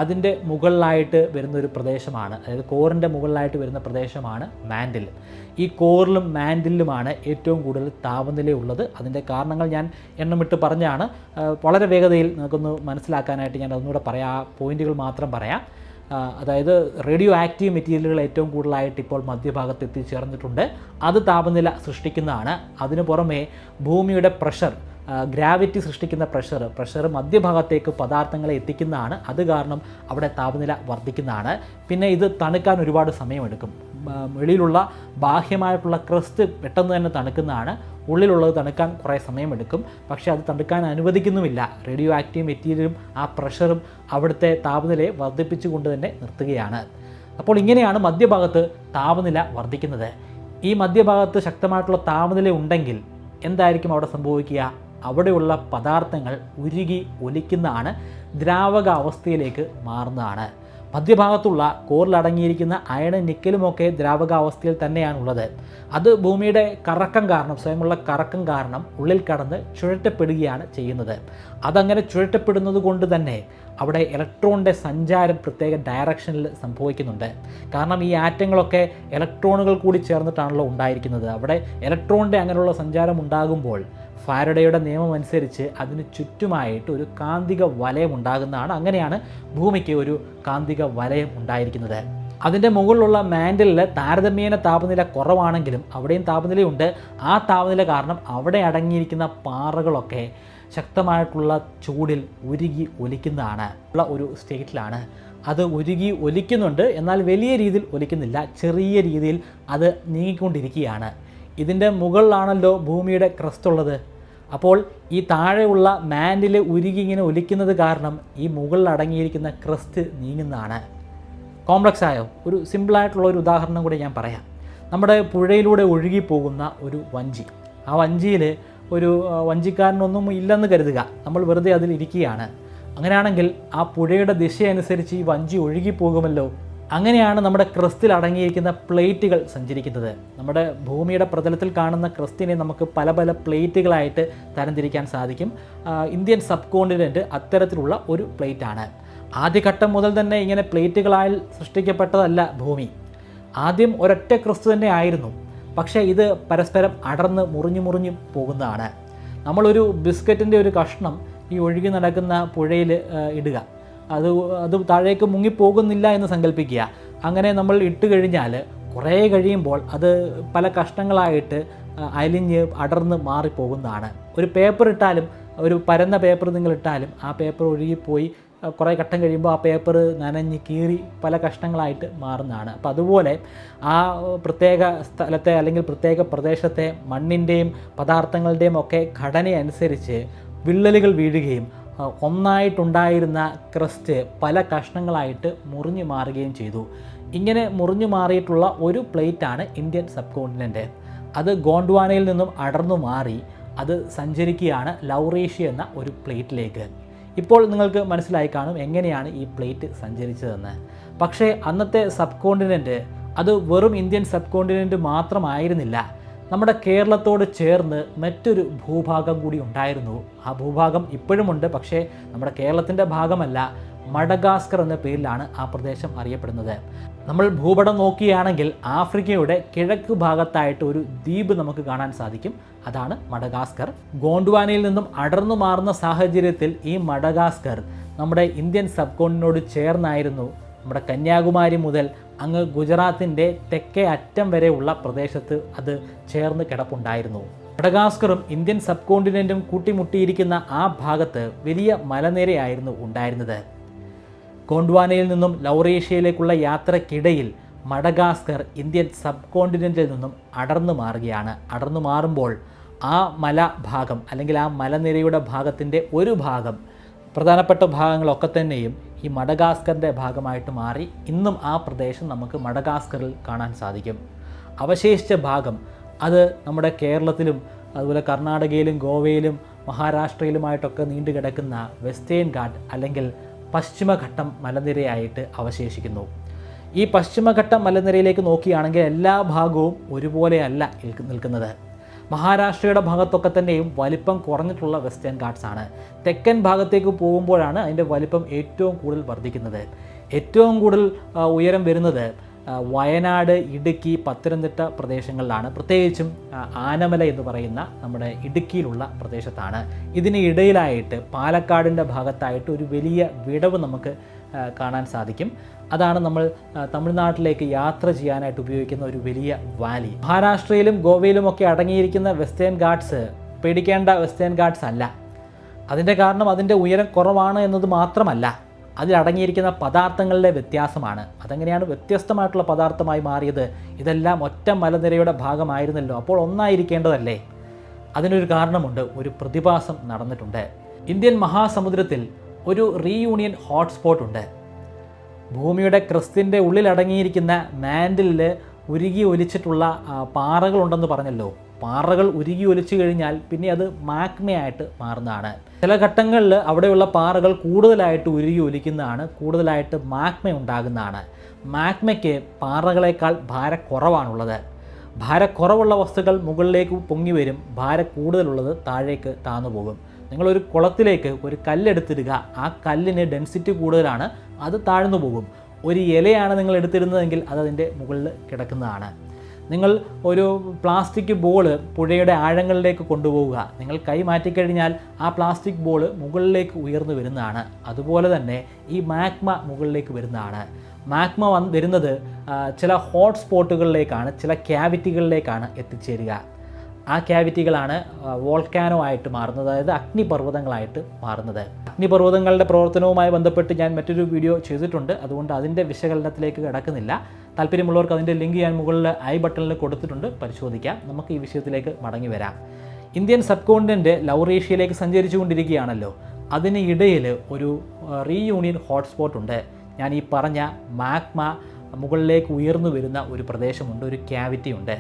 അതിൻ്റെ മുകളിലായിട്ട് വരുന്നൊരു പ്രദേശമാണ്, അതായത് കോറിൻ്റെ മുകളിലായിട്ട് വരുന്ന പ്രദേശമാണ് മാൻഡിൽ. ഈ കോറിലും മാൻഡിലുമാണ് ഏറ്റവും കൂടുതൽ താപനിലയുള്ളത്. അതിൻ്റെ കാരണങ്ങൾ ഞാൻ എണ്ണമിട്ട് പറഞ്ഞാണ്. വളരെ വേഗതയിൽ നമുക്കൊന്ന് മനസ്സിലാക്കാനായിട്ട് ഞാൻ ഒന്നുകൂടെ പറയാം, ആ പോയിൻറ്റുകൾ മാത്രം പറയാം. അതായത് റേഡിയോ ആക്റ്റീവ് മെറ്റീരിയലുകൾ ഏറ്റവും കൂടുതലായിട്ട് ഇപ്പോൾ മധ്യഭാഗത്ത് എത്തിച്ചേർന്നിട്ടുണ്ട്. അത് താപനില സൃഷ്ടിക്കുന്നതാണ്. അതിനു പുറമെ ഭൂമിയുടെ പ്രഷർ, ഗ്രാവിറ്റി സൃഷ്ടിക്കുന്ന പ്രഷർ മധ്യഭാഗത്തേക്ക് പദാർത്ഥങ്ങളെ എത്തിക്കുന്നതാണ്. അത് കാരണം അവിടെ താപനില വർദ്ധിക്കുന്നതാണ്. പിന്നെ ഇത് തണുക്കാൻ ഒരുപാട് സമയമെടുക്കും. വെളിയിലുള്ള ബാഹ്യമായിട്ടുള്ള ക്രസ്റ്റ് പെട്ടെന്ന് തന്നെ തണുക്കുന്നതാണ്. ഉള്ളിലുള്ളത് തണുക്കാൻ കുറേ സമയമെടുക്കും. പക്ഷേ അത് തണുക്കാൻ അനുവദിക്കുന്നുമില്ല. റേഡിയോ ആക്റ്റീവ് മെറ്റീരിയലും ആ പ്രഷറും അവിടുത്തെ താപനിലയെ വർദ്ധിപ്പിച്ചുകൊണ്ട് തന്നെ നിർത്തുകയാണ്. അപ്പോൾ ഇങ്ങനെയാണ് മധ്യഭാഗത്ത് താപനില വർദ്ധിക്കുന്നത്. ഈ മധ്യഭാഗത്ത് ശക്തമായിട്ടുള്ള താപനില ഉണ്ടെങ്കിൽ എന്തായിരിക്കും അവിടെ സംഭവിക്കുക? അവിടെയുള്ള പദാർത്ഥങ്ങൾ ഉരുകി ഒലിക്കുന്നതാണ്, ദ്രാവക അവസ്ഥയിലേക്ക് മാറുന്നതാണ്. മധ്യഭാഗത്തുള്ള കോറിലടങ്ങിയിരിക്കുന്ന അയണും നിക്കലുമൊക്കെ ദ്രാവകാവസ്ഥയിൽ തന്നെയാണുള്ളത്. അത് ഭൂമിയുടെ കറക്കം കാരണം, സ്വയമുള്ള കറക്കം കാരണം ഉള്ളിൽ കടന്ന് ചുഴറ്റപ്പെടുകയാണ് ചെയ്യുന്നത്. അതങ്ങനെ ചുഴറ്റപ്പെടുന്നത് കൊണ്ട് തന്നെ അവിടെ ഇലക്ട്രോണിൻ്റെ സഞ്ചാരം പ്രത്യേക ഡയറക്ഷനിൽ സംഭവിക്കുന്നുണ്ട്. കാരണം ഈ ആറ്റങ്ങളൊക്കെ ഇലക്ട്രോണുകൾ കൂടി ചേർന്നിട്ടാണല്ലോ ഉണ്ടായിരിക്കുന്നത്. അവിടെ ഇലക്ട്രോണിൻ്റെ അങ്ങനെയുള്ള സഞ്ചാരം ഉണ്ടാകുമ്പോൾ ഫാരഡേയുടെ നിയമം അനുസരിച്ച് അതിന് ചുറ്റുമായിട്ട് ഒരു കാന്തിക വലയം ഉണ്ടാകുന്നതാണ്. അങ്ങനെയാണ് ഭൂമിക്ക് ഒരു കാന്തിക വലയം ഉണ്ടായിരിക്കുന്നത്. അതിൻ്റെ മുകളിലുള്ള മാൻഡിലിൽ താരതമ്യേന താപനില കുറവാണെങ്കിലും അവിടെയും താപനിലയുണ്ട്. ആ താപനില കാരണം അവിടെ അടങ്ങിയിരിക്കുന്ന പാറകളൊക്കെ ശക്തമായിട്ടുള്ള ചൂടിൽ ഉരുകി ഒലിക്കുന്നതാണ് ഉള്ള ഒരു സ്റ്റേറ്റിലാണ്. അത് ഉരുകി ഒലിക്കുന്നുണ്ട്, എന്നാൽ വലിയ രീതിയിൽ ഒലിക്കുന്നില്ല, ചെറിയ രീതിയിൽ അത് നീങ്ങിക്കൊണ്ടിരിക്കുകയാണ്. ഇതിൻ്റെ മുകളിലാണല്ലോ ഭൂമിയുടെ ക്രസ്റ്റ് ഉള്ളത്. അപ്പോൾ ഈ താഴെയുള്ള മാൻഡിൽ ഉരുകി ഇങ്ങനെ ഒലിക്കുന്നത് കാരണം ഈ മുകളിൽ അടങ്ങിയിരിക്കുന്ന ക്രസ്റ്റ് നീങ്ങുന്നതാണ്. കോംപ്ലക്സ് ആയോ? ഒരു സിമ്പിളായിട്ടുള്ള ഒരു ഉദാഹരണം കൂടി ഞാൻ പറയാം. നമ്മുടെ പുഴയിലൂടെ ഒഴുകി പോകുന്ന ഒരു വഞ്ചി, ആ വഞ്ചിയിൽ ഒരു വഞ്ചിക്കാരനൊന്നും ഇല്ലെന്ന് കരുതുക, നമ്മൾ വെറുതെ അതിലിരിക്കുകയാണ്. അങ്ങനെയാണെങ്കിൽ ആ പുഴയുടെ ദിശയനുസരിച്ച് ഈ വഞ്ചി ഒഴുകി പോകുമല്ലോ. അങ്ങനെയാണ് നമ്മുടെ ക്രസ്റ്റിൽ അടങ്ങിയിരിക്കുന്ന പ്ലേറ്റുകൾ സഞ്ചരിക്കുന്നത്. നമ്മുടെ ഭൂമിയുടെ പ്രതലത്തിൽ കാണുന്ന ക്രസ്റ്റിനെ നമുക്ക് പല പല പ്ലേറ്റുകളായിട്ട് തരംതിരിക്കാൻ സാധിക്കും. ഇന്ത്യൻ സബ് കോണ്ടിനെൻറ്റ് അത്തരത്തിലുള്ള ഒരു പ്ലേറ്റാണ്. ആദ്യഘട്ടം മുതൽ തന്നെ ഇങ്ങനെ പ്ലേറ്റുകളാൽ സൃഷ്ടിക്കപ്പെട്ടതല്ല ഭൂമി. ആദ്യം ഒരൊറ്റ ക്രസ്റ്റ് തന്നെ ആയിരുന്നു. പക്ഷേ ഇത് പരസ്പരം അടർന്ന് മുറിഞ്ഞു പോകുന്നതാണ്. നമ്മളൊരു ബിസ്ക്കറ്റിൻ്റെ ഒരു കഷ്ണം ഈ ഒഴുകി നടക്കുന്ന പുഴയിൽ ഇടുക, അത് താഴേക്ക് മുങ്ങിപ്പോകുന്നില്ല എന്ന് സങ്കല്പിക്കുക. അങ്ങനെ നമ്മൾ ഇട്ട് കഴിഞ്ഞാൽ കുറേ കഴിയുമ്പോൾ അത് പല കഷ്ണങ്ങളായിട്ട് അലിഞ്ഞ് അടർന്ന് മാറിപ്പോകുന്നതാണ്. ഒരു പേപ്പർ ഇട്ടാലും, ഒരു പരന്ന പേപ്പർ നിങ്ങളിട്ടാലും ആ പേപ്പർ ഒഴുകിപ്പോയി കുറേ ഘട്ടം കഴിയുമ്പോൾ ആ പേപ്പർ നനഞ്ഞ് കീറി പല കഷ്ണങ്ങളായിട്ട് മാറുന്നതാണ്. അപ്പോൾ അതുപോലെ ആ പ്രത്യേക സ്ഥലത്തെ അല്ലെങ്കിൽ പ്രത്യേക പ്രദേശത്തെ മണ്ണിൻ്റെയും പദാർത്ഥങ്ങളുടെയും ഒക്കെ ഘടനയനുസരിച്ച് വിള്ളലുകൾ വീഴുകയും ഒന്നായിട്ടുണ്ടായിരുന്ന ക്രസ്റ്റ് പല കഷ്ണങ്ങളായിട്ട് മുറിഞ്ഞു മാറുകയും ചെയ്തു. ഇങ്ങനെ മുറിഞ്ഞു മാറിയിട്ടുള്ള ഒരു പ്ലേറ്റാണ് ഇന്ത്യൻ സബ് കോണ്ടിനെൻ്റ്. അത് ഗോണ്ട്വാനയിൽ നിന്നും അടർന്നു മാറി അത് സഞ്ചരിക്കുകയാണ് ലൗറേഷ്യ എന്ന ഒരു പ്ലേറ്റിലേക്ക്. ഇപ്പോൾ നിങ്ങൾക്ക് മനസ്സിലായി കാണും എങ്ങനെയാണ് ഈ പ്ലേറ്റ് സഞ്ചരിച്ചതെന്ന്. പക്ഷേ അന്നത്തെ സബ് കോണ്ടിനെൻ്റ് അത് വെറും ഇന്ത്യൻ സബ് കോണ്ടിനെൻ്റ് മാത്രമായിരുന്നില്ല. നമ്മുടെ കേരളത്തോട് ചേർന്ന് മറ്റൊരു ഭൂഭാഗം കൂടി ഉണ്ടായിരുന്നു. ആ ഭൂഭാഗം ഇപ്പോഴുമുണ്ട്, പക്ഷേ നമ്മുടെ കേരളത്തിൻ്റെ ഭാഗമല്ല. മഡഗാസ്കർ എന്ന പേരിലാണ് ആ പ്രദേശം അറിയപ്പെടുന്നത്. നമ്മൾ ഭൂപടം നോക്കുകയാണെങ്കിൽ ആഫ്രിക്കയുടെ കിഴക്ക് ഭാഗത്തായിട്ട് ഒരു ദ്വീപ് നമുക്ക് കാണാൻ സാധിക്കും. അതാണ് മഡഗാസ്കർ. ഗോണ്ട്വാനയിൽ നിന്നും അടർന്നു മാറുന്ന സാഹചര്യത്തിൽ ഈ മഡഗാസ്കർ നമ്മുടെ ഇന്ത്യൻ സബ് കോണ്ടിനോട് ചേർന്നായിരുന്നു. നമ്മുടെ കന്യാകുമാരി മുതൽ അങ്ങ് ഗുജറാത്തിൻ്റെ തെക്കേ അറ്റം വരെയുള്ള പ്രദേശത്ത് അത് ചേർന്ന് കിടപ്പുണ്ടായിരുന്നു. മഡഗാസ്കറും ഇന്ത്യൻ സബ് കോണ്ടിനെൻറ്റും കൂട്ടിമുട്ടിയിരിക്കുന്ന ആ ഭാഗത്ത് വലിയ മലനിരയായിരുന്നു ഉണ്ടായിരുന്നത്. ഗോണ്ട്വാനയിൽ നിന്നും ലൗറേഷ്യയിലേക്കുള്ള യാത്രക്കിടയിൽ മഡഗാസ്കർ ഇന്ത്യൻ സബ് കോണ്ടിനെൻറ്റിൽ നിന്നും അടർന്നു മാറുകയാണ്. അടർന്നു മാറുമ്പോൾ ആ മലഭാഗം അല്ലെങ്കിൽ ആ മലനിരയുടെ ഭാഗത്തിൻ്റെ ഒരു ഭാഗം, പ്രധാനപ്പെട്ട ഭാഗങ്ങളൊക്കെ തന്നെയും ഈ മഡഗാസ്കറിൻ്റെ ഭാഗമായിട്ട് മാറി. ഇന്നും ആ പ്രദേശം നമുക്ക് മഡഗാസ്കറിൽ കാണാൻ സാധിക്കും. അവശേഷിച്ച ഭാഗം അത് നമ്മുടെ കേരളത്തിലും അതുപോലെ കർണാടകയിലും ഗോവയിലും മഹാരാഷ്ട്രയിലുമായിട്ടൊക്കെ നീണ്ടു കിടക്കുന്ന വെസ്റ്റേൺ ഘാട്ട് അല്ലെങ്കിൽ പശ്ചിമഘട്ടം മലനിരയായിട്ട് അവശേഷിക്കുന്നു. ഈ പശ്ചിമഘട്ടം മലനിരയിലേക്ക് നോക്കുകയാണെങ്കിൽ എല്ലാ ഭാഗവും ഒരുപോലെയല്ല നിൽക്കുന്നത്. മഹാരാഷ്ട്രയുടെ ഭാഗത്തൊക്കെ തന്നെയും വലിപ്പം കുറഞ്ഞിട്ടുള്ള വെസ്റ്റേൺ ഘാട്ട്സ് ആണ്. തെക്കൻ ഭാഗത്തേക്ക് പോകുമ്പോഴാണ് അതിൻ്റെ വലിപ്പം ഏറ്റവും കൂടുതൽ വർദ്ധിക്കുന്നത്. ഏറ്റവും കൂടുതൽ ഉയരം വരുന്നത് വയനാട്, ഇടുക്കി, പത്തനംതിട്ട പ്രദേശങ്ങളിലാണ്. പ്രത്യേകിച്ചും ആനമല എന്ന് പറയുന്ന നമ്മുടെ ഇടുക്കിയിലുള്ള പ്രദേശത്താണ്. ഇതിന് ഇടയിലായിട്ട് പാലക്കാടിൻ്റെ ഭാഗത്തായിട്ട് ഒരു വലിയ വിടവ് നമുക്ക് കാണാൻ സാധിക്കും. അതാണ് നമ്മൾ തമിഴ്നാട്ടിലേക്ക് യാത്ര ചെയ്യാനായിട്ട് ഉപയോഗിക്കുന്ന ഒരു വലിയ വാലി. മഹാരാഷ്ട്രയിലും ഗോവയിലുമൊക്കെ അടങ്ങിയിരിക്കുന്ന വെസ്റ്റേൺ ഘാട്ട്സ് പേടിക്കേണ്ട വെസ്റ്റേൺ ഘാട്ട്സ് അല്ല. അതിൻ്റെ കാരണം അതിൻ്റെ ഉയരം കുറവാണ് എന്നത് മാത്രമല്ല, അതിലടങ്ങിയിരിക്കുന്ന പദാർത്ഥങ്ങളുടെ വ്യത്യാസമാണ്. അതെങ്ങനെയാണ് വ്യത്യസ്തമായിട്ടുള്ള പദാർത്ഥമായി മാറിയത്? ഇതെല്ലാം ഒറ്റ മലനിരയുടെ ഭാഗമായിരുന്നല്ലോ, അപ്പോൾ ഒന്നായിരിക്കേണ്ടതല്ലേ? അതിനൊരു കാരണമുണ്ട്. ഒരു പ്രതിഭാസം നടന്നിട്ടുണ്ട്. ഇന്ത്യൻ മഹാസമുദ്രത്തിൽ ഒരു റീയൂണിയൻ ഹോട്ട്സ്പോട്ട് ഉണ്ട്. ഭൂമിയുടെ ക്രസ്റ്റിൻ്റെ ഉള്ളിലടങ്ങിയിരിക്കുന്ന മാൻഡിലിൽ ഉരുകി ഒലിച്ചിട്ടുള്ള പാറകളുണ്ടെന്ന് പറഞ്ഞല്ലോ. പാറകൾ ഉരുകി ഒലിച്ചു കഴിഞ്ഞാൽ പിന്നെ അത് മാഗ്മയായിട്ട് മാറുന്നതാണ്. ചില ഘട്ടങ്ങളിൽ അവിടെയുള്ള പാറകൾ കൂടുതലായിട്ട് ഉരുകി ഒലിക്കുന്നതാണ്, കൂടുതലായിട്ട് മാഗ്മ ഉണ്ടാകുന്നതാണ്. മാഗ്മയ്ക്ക് പാറകളേക്കാൾ ഭാരക്കുറവാണുള്ളത്. ഭാരക്കുറവുള്ള വസ്തുക്കൾ മുകളിലേക്ക് പൊങ്ങി വരും, ഭാരം കൂടുതലുള്ളത് താഴേക്ക് താന്നു പോകും. നിങ്ങളൊരു കുളത്തിലേക്ക് ഒരു കല്ലെടുത്തിടുക, ആ കല്ലിന് ഡെൻസിറ്റി കൂടുതലാണ്, അത് താഴ്ന്നു പോകും. ഒരു ഇലയാണ് നിങ്ങൾ എടുത്തിരുന്നതെങ്കിൽ അത് അതിൻ്റെ മുകളിൽ കിടക്കുന്നതാണ്. നിങ്ങൾ ഒരു പ്ലാസ്റ്റിക് ബോൾ പുഴയുടെ ആഴങ്ങളിലേക്ക് കൊണ്ടുപോവുക, നിങ്ങൾ കൈ മാറ്റിക്കഴിഞ്ഞാൽ ആ പ്ലാസ്റ്റിക് ബോൾ മുകളിലേക്ക് ഉയർന്നു വരുന്നതാണ്. അതുപോലെ തന്നെ ഈ മാഗ്മ മുകളിലേക്ക് വരുന്നതാണ്. മാഗ്മ വരുന്നത് ചില ഹോട്ട് സ്പോട്ടുകളിലേക്കാണ്, ചില ക്യാവിറ്റികളിലേക്കാണ് എത്തിച്ചേരുക. ആ ക്യാവിറ്റികളാണ് വോൾക്കാനോ ആയിട്ട് മാറുന്നത്, അതായത് അഗ്നിപർവ്വതങ്ങളായിട്ട് മാറുന്നത്. അഗ്നിപർവ്വതങ്ങളുടെ പ്രവർത്തനവുമായി ബന്ധപ്പെട്ട് ഞാൻ മറ്റൊരു വീഡിയോ ചെയ്തിട്ടുണ്ട്, അതുകൊണ്ട് അതിൻ്റെ വിശകലനത്തിലേക്ക് കിടക്കുന്നില്ല. താല്പര്യമുള്ളവർക്ക് അതിൻ്റെ ലിങ്ക് ഞാൻ മുകളിൽ ഐ ബട്ടണിൽ കൊടുത്തിട്ടുണ്ട്, പരിശോധിക്കാം. നമുക്ക് ഈ വിഷയത്തിലേക്ക് മടങ്ങി വരാം. ഇന്ത്യൻ സബ് കോണ്ടിനെൻ്റ് ലൗറേഷ്യയിലേക്ക് സഞ്ചരിച്ചു കൊണ്ടിരിക്കുകയാണല്ലോ. അതിനിടയിൽ ഒരു റീയൂണിയൻ ഹോട്ട്സ്പോട്ട് ഉണ്ട്. ഞാൻ ഈ പറഞ്ഞ മാഗ്മ മുകളിലേക്ക് ഉയർന്നു വരുന്ന ഒരു പ്രദേശമുണ്ട്, ഒരു ക്യാവിറ്റി ഉണ്ട്.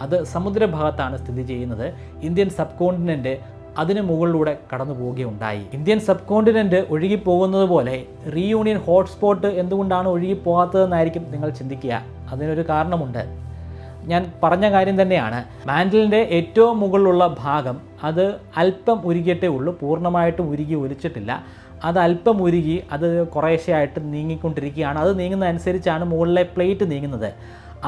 അത് സമുദ്രഭാഗത്താണ് സ്ഥിതി ചെയ്യുന്നത്. ഇന്ത്യൻ സബ് കോണ്ടിനെൻ്റ് അതിന് മുകളിലൂടെ കടന്നു പോവുകയുണ്ടായി. ഇന്ത്യൻ സബ് കോണ്ടിനെൻ്റ് ഒഴുകിപ്പോകുന്നത് പോലെ റീയൂണിയൻ ഹോട്ട്സ്പോട്ട് എന്തുകൊണ്ടാണ് ഒഴുകിപ്പോകാത്തതെന്നായിരിക്കും നിങ്ങൾ ചിന്തിക്കുക. അതിനൊരു കാരണമുണ്ട്. ഞാൻ പറഞ്ഞ കാര്യം തന്നെയാണ്. മാൻഡലിൻ്റെ ഏറ്റവും മുകളിലുള്ള ഭാഗം അത് അല്പം ഉരുകിയിട്ടേ ഉള്ളൂ, പൂർണ്ണമായിട്ടും ഉരുകി ഒലിച്ചിട്ടില്ല. അത് അല്പം ഉരുകി അത് കുറേശ്ശെയായിട്ട് നീങ്ങിക്കൊണ്ടിരിക്കുകയാണ്. അത് നീങ്ങുന്നതനുസരിച്ചാണ് മുകളിലെ പ്ലേറ്റ് നീങ്ങുന്നത്.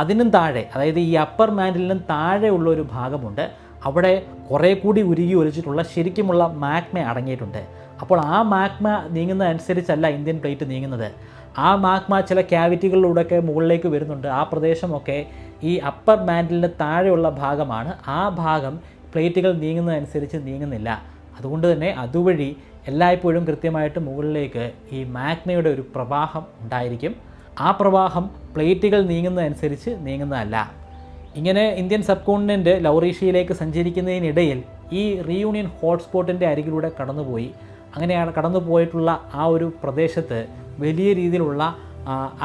അതിനും താഴെ, അതായത് ഈ അപ്പർ മാൻഡലിനും താഴെയുള്ള ഒരു ഭാഗമുണ്ട്. അവിടെ കുറേ കൂടി ഉരുകി ഒലിച്ചിട്ടുള്ള ശരിക്കുമുള്ള മാഗ്മ അടങ്ങിയിട്ടുണ്ട്. അപ്പോൾ ആ മാഗ്മ നീങ്ങുന്നതനുസരിച്ചല്ല ഇന്ത്യൻ പ്ലേറ്റ് നീങ്ങുന്നത്. ആ മാഗ്മ ചില ക്യാവിറ്റികളിലൂടെയൊക്കെ മുകളിലേക്ക് വരുന്നുണ്ട്. ആ പ്രദേശമൊക്കെ ഈ അപ്പർ മാൻഡലിന് താഴെയുള്ള ഭാഗമാണ്. ആ ഭാഗം പ്ലേറ്റുകൾ നീങ്ങുന്നതനുസരിച്ച് നീങ്ങുന്നില്ല. അതുകൊണ്ട് തന്നെ അതുവഴി എല്ലായ്പ്പോഴും കൃത്യമായിട്ട് മുകളിലേക്ക് ഈ മാഗ്മയുടെ ഒരു പ്രവാഹം ഉണ്ടായിരിക്കും. ആ പ്രവാഹം പ്ലേറ്റുകൾ നീങ്ങുന്നതനുസരിച്ച് നീങ്ങുന്നതല്ല. ഇങ്ങനെ ഇന്ത്യൻ സബ് കോണ്ടിനെൻ്റ് ലൗറേഷ്യയിലേക്ക് സഞ്ചരിക്കുന്നതിനിടയിൽ ഈ റീയൂണിയൻ ഹോട്ട്സ്പോട്ടിൻ്റെ അരികിലൂടെ കടന്നുപോയി. അങ്ങനെയാണ് കടന്നു പോയിട്ടുള്ള ആ ഒരു പ്രദേശത്ത് വലിയ രീതിയിലുള്ള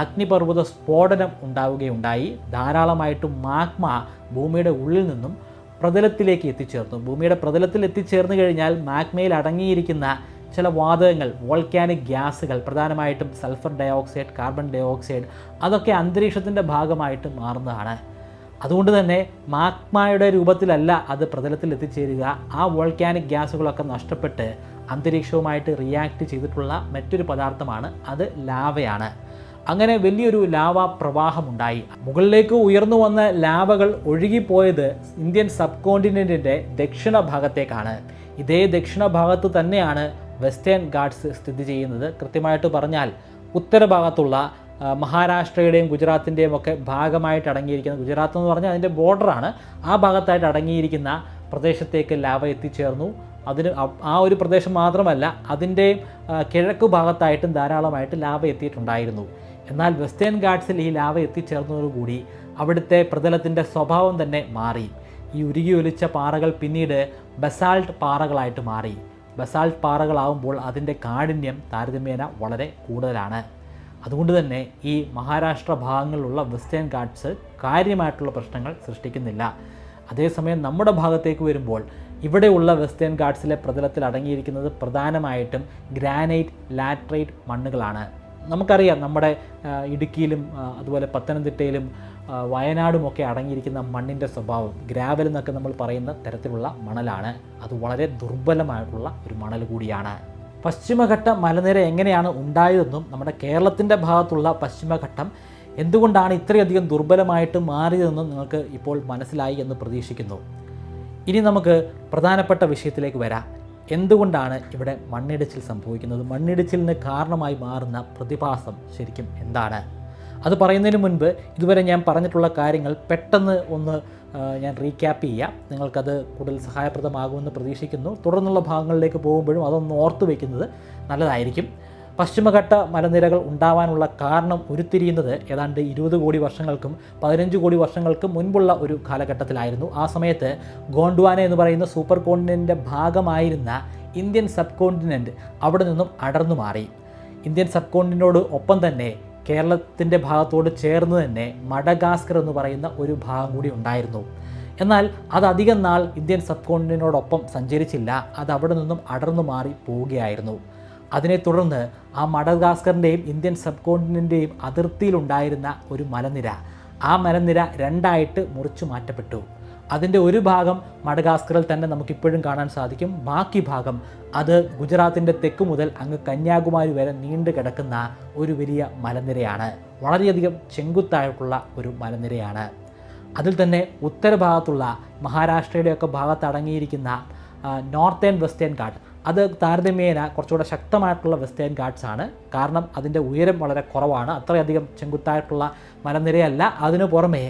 അഗ്നിപർവ്വത സ്ഫോടനം ഉണ്ടാവുകയുണ്ടായി. ധാരാളമായിട്ട് മാഗ്മ ഭൂമിയുടെ ഉള്ളിൽ നിന്നും പ്രതലത്തിലേക്ക് എത്തിച്ചേർന്നു. ഭൂമിയുടെ പ്രതലത്തിൽ എത്തിച്ചേർന്ന് കഴിഞ്ഞാൽ മാഗ്മയിൽ അടങ്ങിയിരിക്കുന്ന ചില വാതകങ്ങൾ, വോൾക്കാനിക് ഗ്യാസുകൾ, പ്രധാനമായിട്ടും സൾഫർ ഡയോക്സൈഡ്, കാർബൺ ഡയോക്സൈഡ്, അതൊക്കെ അന്തരീക്ഷത്തിൻ്റെ ഭാഗമായിട്ട് മാറുന്നതാണ്. അതുകൊണ്ട് തന്നെ മാഗ്മയുടെ രൂപത്തിലല്ല അത് പ്രതലത്തിൽ എത്തിച്ചേരുക. ആ വോൾക്കാനിക് ഗ്യാസുകളൊക്കെ നഷ്ടപ്പെട്ട് അന്തരീക്ഷവുമായിട്ട് റിയാക്ട് ചെയ്തിട്ടുള്ള മറ്റൊരു പദാർത്ഥമാണ്, അത് ലാവയാണ്. അങ്ങനെ വലിയൊരു ലാവ പ്രവാഹമുണ്ടായി. മുകളിലേക്ക് ഉയർന്നു വന്ന ലാവകൾ ഒഴുകിപ്പോയത് ഇന്ത്യൻ സബ് കോണ്ടിനെൻറ്റിൻ്റെ ദക്ഷിണ ഭാഗത്തേക്കാണ്. ഇതേ ദക്ഷിണ ഭാഗത്ത് തന്നെയാണ് വെസ്റ്റേൺ ഗാട്സ് സ്ഥിതി ചെയ്യുന്നത്. കൃത്യമായിട്ട് പറഞ്ഞാൽ ഉത്തരഭാഗത്തുള്ള മഹാരാഷ്ട്രയുടെയും ഗുജറാത്തിൻ്റെയും ഒക്കെ ഭാഗമായിട്ട് അടങ്ങിയിരിക്കുന്ന, ഗുജറാത്ത് എന്ന് പറഞ്ഞാൽ അതിൻ്റെ ബോർഡറാണ്, ആ ഭാഗത്തായിട്ട് അടങ്ങിയിരിക്കുന്ന പ്രദേശത്തേക്ക് ലാവ എത്തിച്ചേർന്നു. അതിന് ആ ഒരു പ്രദേശം മാത്രമല്ല, അതിൻ്റെ കിഴക്ക് ഭാഗത്തായിട്ടും ധാരാളമായിട്ട് ലാവ എത്തിയിട്ടുണ്ടായിരുന്നു. എന്നാൽ വെസ്റ്റേൺ ഗാട്സിൽ ഈ ലാവ എത്തിച്ചേർന്നതോടുകൂടി അവിടുത്തെ പ്രതലത്തിൻ്റെ സ്വഭാവം തന്നെ മാറി. ഈ ഉരുകി ഒലിച്ച പാറകൾ പിന്നീട് ബസാൾട്ട് പാറകളായിട്ട് മാറി. ബസാൾട്ട് പാറകളാവുമ്പോൾ അതിൻ്റെ കാഠിന്യം താരതമ്യേന വളരെ കൂടുതലാണ്. അതുകൊണ്ട് തന്നെ ഈ മഹാരാഷ്ട്ര ഭാഗങ്ങളിലുള്ള വെസ്റ്റേൺ ഗാട്സ് കാര്യമായിട്ടുള്ള പ്രശ്നങ്ങൾ സൃഷ്ടിക്കുന്നില്ല. അതേസമയം നമ്മുടെ ഭാഗത്തേക്ക് വരുമ്പോൾ ഇവിടെയുള്ള വെസ്റ്റേൺ ഗാട്സിലെ പ്രതലത്തിൽ അടങ്ങിയിരിക്കുന്നത് പ്രധാനമായിട്ടും ഗ്രാനൈറ്റ്, ലാറ്ററൈറ്റ് മണ്ണുകളാണ്. നമുക്കറിയാം നമ്മുടെ ഇടുക്കിയിലും അതുപോലെ പത്തനംതിട്ടയിലും വയനാടുമൊക്കെ അടങ്ങിയിരിക്കുന്ന മണ്ണിൻ്റെ സ്വഭാവം ഗ്രാവൽ എന്നൊക്കെ നമ്മൾ പറയുന്ന തരത്തിലുള്ള മണലാണ്. അത് വളരെ ദുർബലമായിട്ടുള്ള ഒരു മണൽ കൂടിയാണ്. പശ്ചിമഘട്ട മലനിര എങ്ങനെയാണ് ഉണ്ടായതെന്നും നമ്മുടെ കേരളത്തിൻ്റെ ഭാഗത്തുള്ള പശ്ചിമഘട്ടം എന്തുകൊണ്ടാണ് ഇത്രയധികം ദുർബലമായിട്ട് മാറിയതെന്നും നിങ്ങൾക്ക് ഇപ്പോൾ മനസ്സിലായി എന്ന് പ്രതീക്ഷിക്കുന്നു. ഇനി നമുക്ക് പ്രധാനപ്പെട്ട വിഷയത്തിലേക്ക് വരാം. എന്തുകൊണ്ടാണ് ഇവിടെ മണ്ണിടിച്ചിൽ സംഭവിക്കുന്നത്? മണ്ണിടിച്ചിലിന് കാരണമായി മാറുന്ന പ്രതിഭാസം ശരിക്കും എന്താണ്? അത് പറയുന്നതിന് മുൻപ് ഇതുവരെ ഞാൻ പറഞ്ഞിട്ടുള്ള കാര്യങ്ങൾ പെട്ടെന്ന് ഒന്ന് ഞാൻ റീക്യാപ്പ് ചെയ്യാം. നിങ്ങൾക്കത് കൂടുതൽ സഹായപ്രദമാകുമെന്ന് പ്രതീക്ഷിക്കുന്നു. തുടർന്നുള്ള ഭാഗങ്ങളിലേക്ക് പോകുമ്പോഴും അതൊന്ന് ഓർത്തു വയ്ക്കുന്നത് നല്ലതായിരിക്കും. പശ്ചിമഘട്ട മലനിരകൾ ഉണ്ടാവാനുള്ള കാരണം ഉരുത്തിരിയുന്നത് ഏതാണ്ട് 20 കോടി വർഷങ്ങൾക്കും 15 കോടി വർഷങ്ങൾക്കും മുൻപുള്ള ഒരു കാലഘട്ടത്തിലായിരുന്നു. ആ സമയത്ത് ഗോണ്ട്വാന എന്ന് പറയുന്ന സൂപ്പർ കോണ്ടിനെൻ്റിൻ്റെ ഭാഗമായിരുന്ന ഇന്ത്യൻ സബ് കോണ്ടിനെൻ്റ് അവിടെ നിന്നും അടർന്നു മാറി. ഇന്ത്യൻ സബ് കോണ്ടിനോട് ഒപ്പം തന്നെ കേരളത്തിൻ്റെ ഭാഗത്തോട് ചേർന്ന് തന്നെ മഡഗാസ്കർ എന്ന് പറയുന്ന ഒരു ഭാഗം കൂടി ഉണ്ടായിരുന്നു. എന്നാൽ അത് അധികം നാൾ ഇന്ത്യൻ സബ് കോണ്ടിനോടൊപ്പം സഞ്ചരിച്ചില്ല. അത് അവിടെ നിന്നും അടർന്നു മാറി പോവുകയായിരുന്നു. അതിനെ തുടർന്ന് ആ മഡഗാസ്കറിൻ്റെയും ഇന്ത്യൻ സബ് കോണ്ടിനെൻ്റെയും അതിർത്തിയിലുണ്ടായിരുന്ന ഒരു മലനിര, ആ മലനിര രണ്ടായിട്ട് മുറിച്ചു മാറ്റപ്പെട്ടു. അതിൻ്റെ ഒരു ഭാഗം മഡഗാസ്കറിൽ തന്നെ നമുക്കിപ്പോഴും കാണാൻ സാധിക്കും. ബാക്കി ഭാഗം അത് ഗുജറാത്തിൻ്റെ തെക്ക് മുതൽ അങ്ങ് കന്യാകുമാരി വരെ നീണ്ടു കിടക്കുന്ന ഒരു വലിയ മലനിരയാണ്. വളരെയധികം ചെങ്കുത്തായിട്ടുള്ള ഒരു മലനിരയാണ്. അതിൽ തന്നെ ഉത്തരഭാഗത്തുള്ള മഹാരാഷ്ട്രയുടെയൊക്കെ ഭാഗത്ത് അടങ്ങിയിരിക്കുന്ന നോർത്തേൺ വെസ്റ്റേൺ ഘാട്ട് അത് താരതമ്യേന കുറച്ചുകൂടെ ശക്തമായിട്ടുള്ള വെസ്റ്റേൺ ഘാട്ട്സ് ആണ്. കാരണം അതിൻ്റെ ഉയരം വളരെ കുറവാണ്, അത്രയധികം ചെങ്കുത്തായിട്ടുള്ള മലനിരയല്ല. അതിനു പുറമെ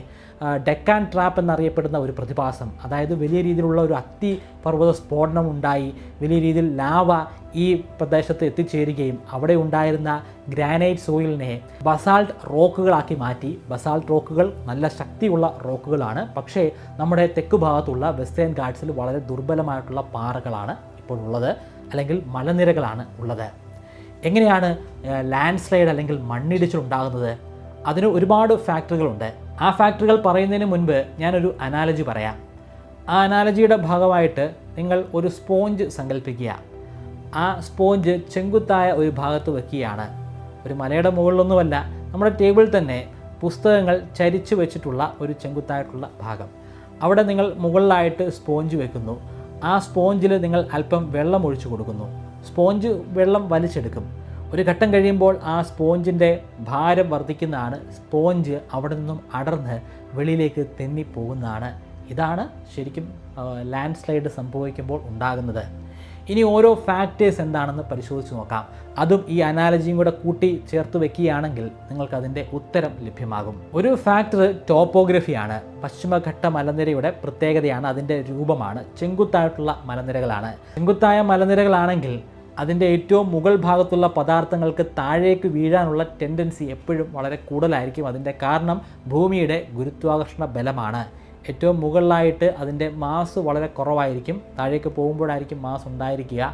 ഡെക്കാൻ ട്രാപ്പ് എന്നറിയപ്പെടുന്ന ഒരു പ്രതിഭാസം, അതായത് വലിയ രീതിയിലുള്ള ഒരു അഗ്നിപർവ്വത സ്ഫോടനം ഉണ്ടായി വലിയ രീതിയിൽ ലാവ ഈ പ്രദേശത്ത് എത്തിച്ചേരുകയും അവിടെ ഉണ്ടായിരുന്ന ഗ്രാനൈറ്റ് സോയിലിനെ ബസാൾട്ട് റോക്കുകളാക്കി മാറ്റി. ബസാൾട്ട് റോക്കുകൾ നല്ല ശക്തിയുള്ള റോക്കുകളാണ്, പക്ഷേ നമ്മുടെ തെക്ക് ഭാഗത്തുള്ള വെസ്റ്റേൺ ഘാട്ട്സിൽ വളരെ ദുർബലമായിട്ടുള്ള പാറകളാണ് ഇപ്പോൾ ഉള്ളത്, അല്ലെങ്കിൽ മലനിരകളാണ് ഉള്ളത്. എങ്ങനെയാണ് ലാൻഡ് സ്ലൈഡ് അല്ലെങ്കിൽ മണ്ണിടിച്ചിൽ ഉണ്ടാകുന്നത്? അതിന് ഒരുപാട് ഫാക്ടറുകളുണ്ട്. ആ ഫാക്ടറുകൾ പറയുന്നതിന് മുൻപ് ഞാനൊരു അനാലജി പറയാം. ആ അനാലജിയുടെ ഭാഗമായിട്ട് നിങ്ങൾ ഒരു സ്പോഞ്ച് സങ്കല്പിക്കുക. ആ സ്പോഞ്ച് ചെങ്കുത്തായ ഒരു ഭാഗത്ത് വയ്ക്കുകയാണ്. ഒരു മലയുടെ മുകളിലൊന്നുമല്ല, നമ്മുടെ ടേബിൾ തന്നെ പുസ്തകങ്ങൾ ചരിച്ചു വെച്ചിട്ടുള്ള ഒരു ചെങ്കുത്തായിട്ടുള്ള ഭാഗം. അവിടെ നിങ്ങൾ മുകളിലായിട്ട് സ്പോഞ്ച് വെക്കുന്നു. ആ സ്പോഞ്ചിൽ നിങ്ങൾ അല്പം വെള്ളം ഒഴിച്ചു കൊടുക്കുന്നു. സ്പോഞ്ച് വെള്ളം വലിച്ചെടുക്കും. ഒരു ഘട്ടം കഴിയുമ്പോൾ ആ സ്പോഞ്ചിൻ്റെ ഭാരം വർദ്ധിക്കുന്നതാണ്. സ്പോഞ്ച് അവിടെ നിന്നും അടർന്ന് വെളിയിലേക്ക് തെന്നിപ്പോകുന്നതാണ്. ഇതാണ് ശരിക്കും ലാൻഡ് സ്ലൈഡ് സംഭവിക്കുമ്പോൾ ഉണ്ടാകുന്നത്. ഇനി ഓരോ ഫാക്ടേഴ്സ് എന്താണെന്ന് പരിശോധിച്ച് നോക്കാം. അതും ഈ അനാലജിയും കൂടെ കൂട്ടി ചേർത്ത് വെക്കുകയാണെങ്കിൽ നിങ്ങൾക്കതിൻ്റെ ഉത്തരം ലഭ്യമാകും. ഒരു ഫാക്ടർ ടോപ്പോഗ്രഫിയാണ്. പശ്ചിമഘട്ട മലനിരയുടെ പ്രത്യേകതയാണ്, അതിൻ്റെ രൂപമാണ്. ചെങ്കുത്തായിട്ടുള്ള മലനിരകളാണ്. ചെങ്കുത്തായ മലനിരകളാണെങ്കിൽ അതിൻ്റെ ഏറ്റവും മുകൾ ഭാഗത്തുള്ള പദാർത്ഥങ്ങൾക്ക് താഴേക്ക് വീഴാനുള്ള ടെൻഡൻസി എപ്പോഴും വളരെ കൂടുതലായിരിക്കും. അതിൻ്റെ കാരണം ഭൂമിയുടെ ഗുരുത്വാകർഷണ ബലമാണ്. ഏറ്റവും മുകളിലായിട്ട് അതിൻ്റെ മാസ് വളരെ കുറവായിരിക്കും, താഴേക്ക് പോകുമ്പോഴായിരിക്കും മാസ് ഉണ്ടായിരിക്കുക.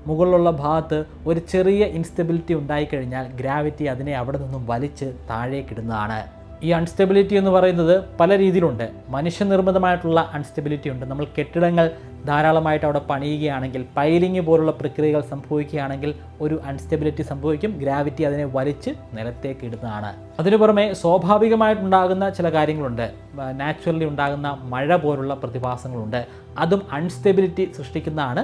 മുകളിലുള്ള ഭാഗത്ത് ഒരു ചെറിയ ഇൻസ്റ്റെബിലിറ്റി ഉണ്ടായിക്കഴിഞ്ഞാൽ ഗ്രാവിറ്റി അതിനെ അവിടെ നിന്നും വലിച്ച് താഴേക്കിടുന്നതാണ്. ഈ അൺസ്റ്റെബിലിറ്റി എന്ന് പറയുന്നത് പല രീതിയിലുണ്ട്. മനുഷ്യനിർമ്മിതമായിട്ടുള്ള അൺസ്റ്റെബിലിറ്റി ഉണ്ട്. നമ്മൾ കെട്ടിടങ്ങൾ ധാരാളമായിട്ട് അവിടെ പണിയുകയാണെങ്കിൽ, പൈലിംഗ് പോലുള്ള പ്രക്രിയകൾ സംഭവിക്കുകയാണെങ്കിൽ ഒരു അൺസ്റ്റെബിലിറ്റി സംഭവിക്കും. ഗ്രാവിറ്റി അതിനെ വലിച്ച് നിലത്തേക്ക് ഇടുന്നതാണ്. അതിനു പുറമെ സ്വാഭാവികമായിട്ടുണ്ടാകുന്ന ചില കാര്യങ്ങളുണ്ട്. നാച്ചുറലി ഉണ്ടാകുന്ന മഴ പോലുള്ള പ്രതിഭാസങ്ങളുണ്ട്. അതും അൺസ്റ്റെബിലിറ്റി സൃഷ്ടിക്കുന്നതാണ്.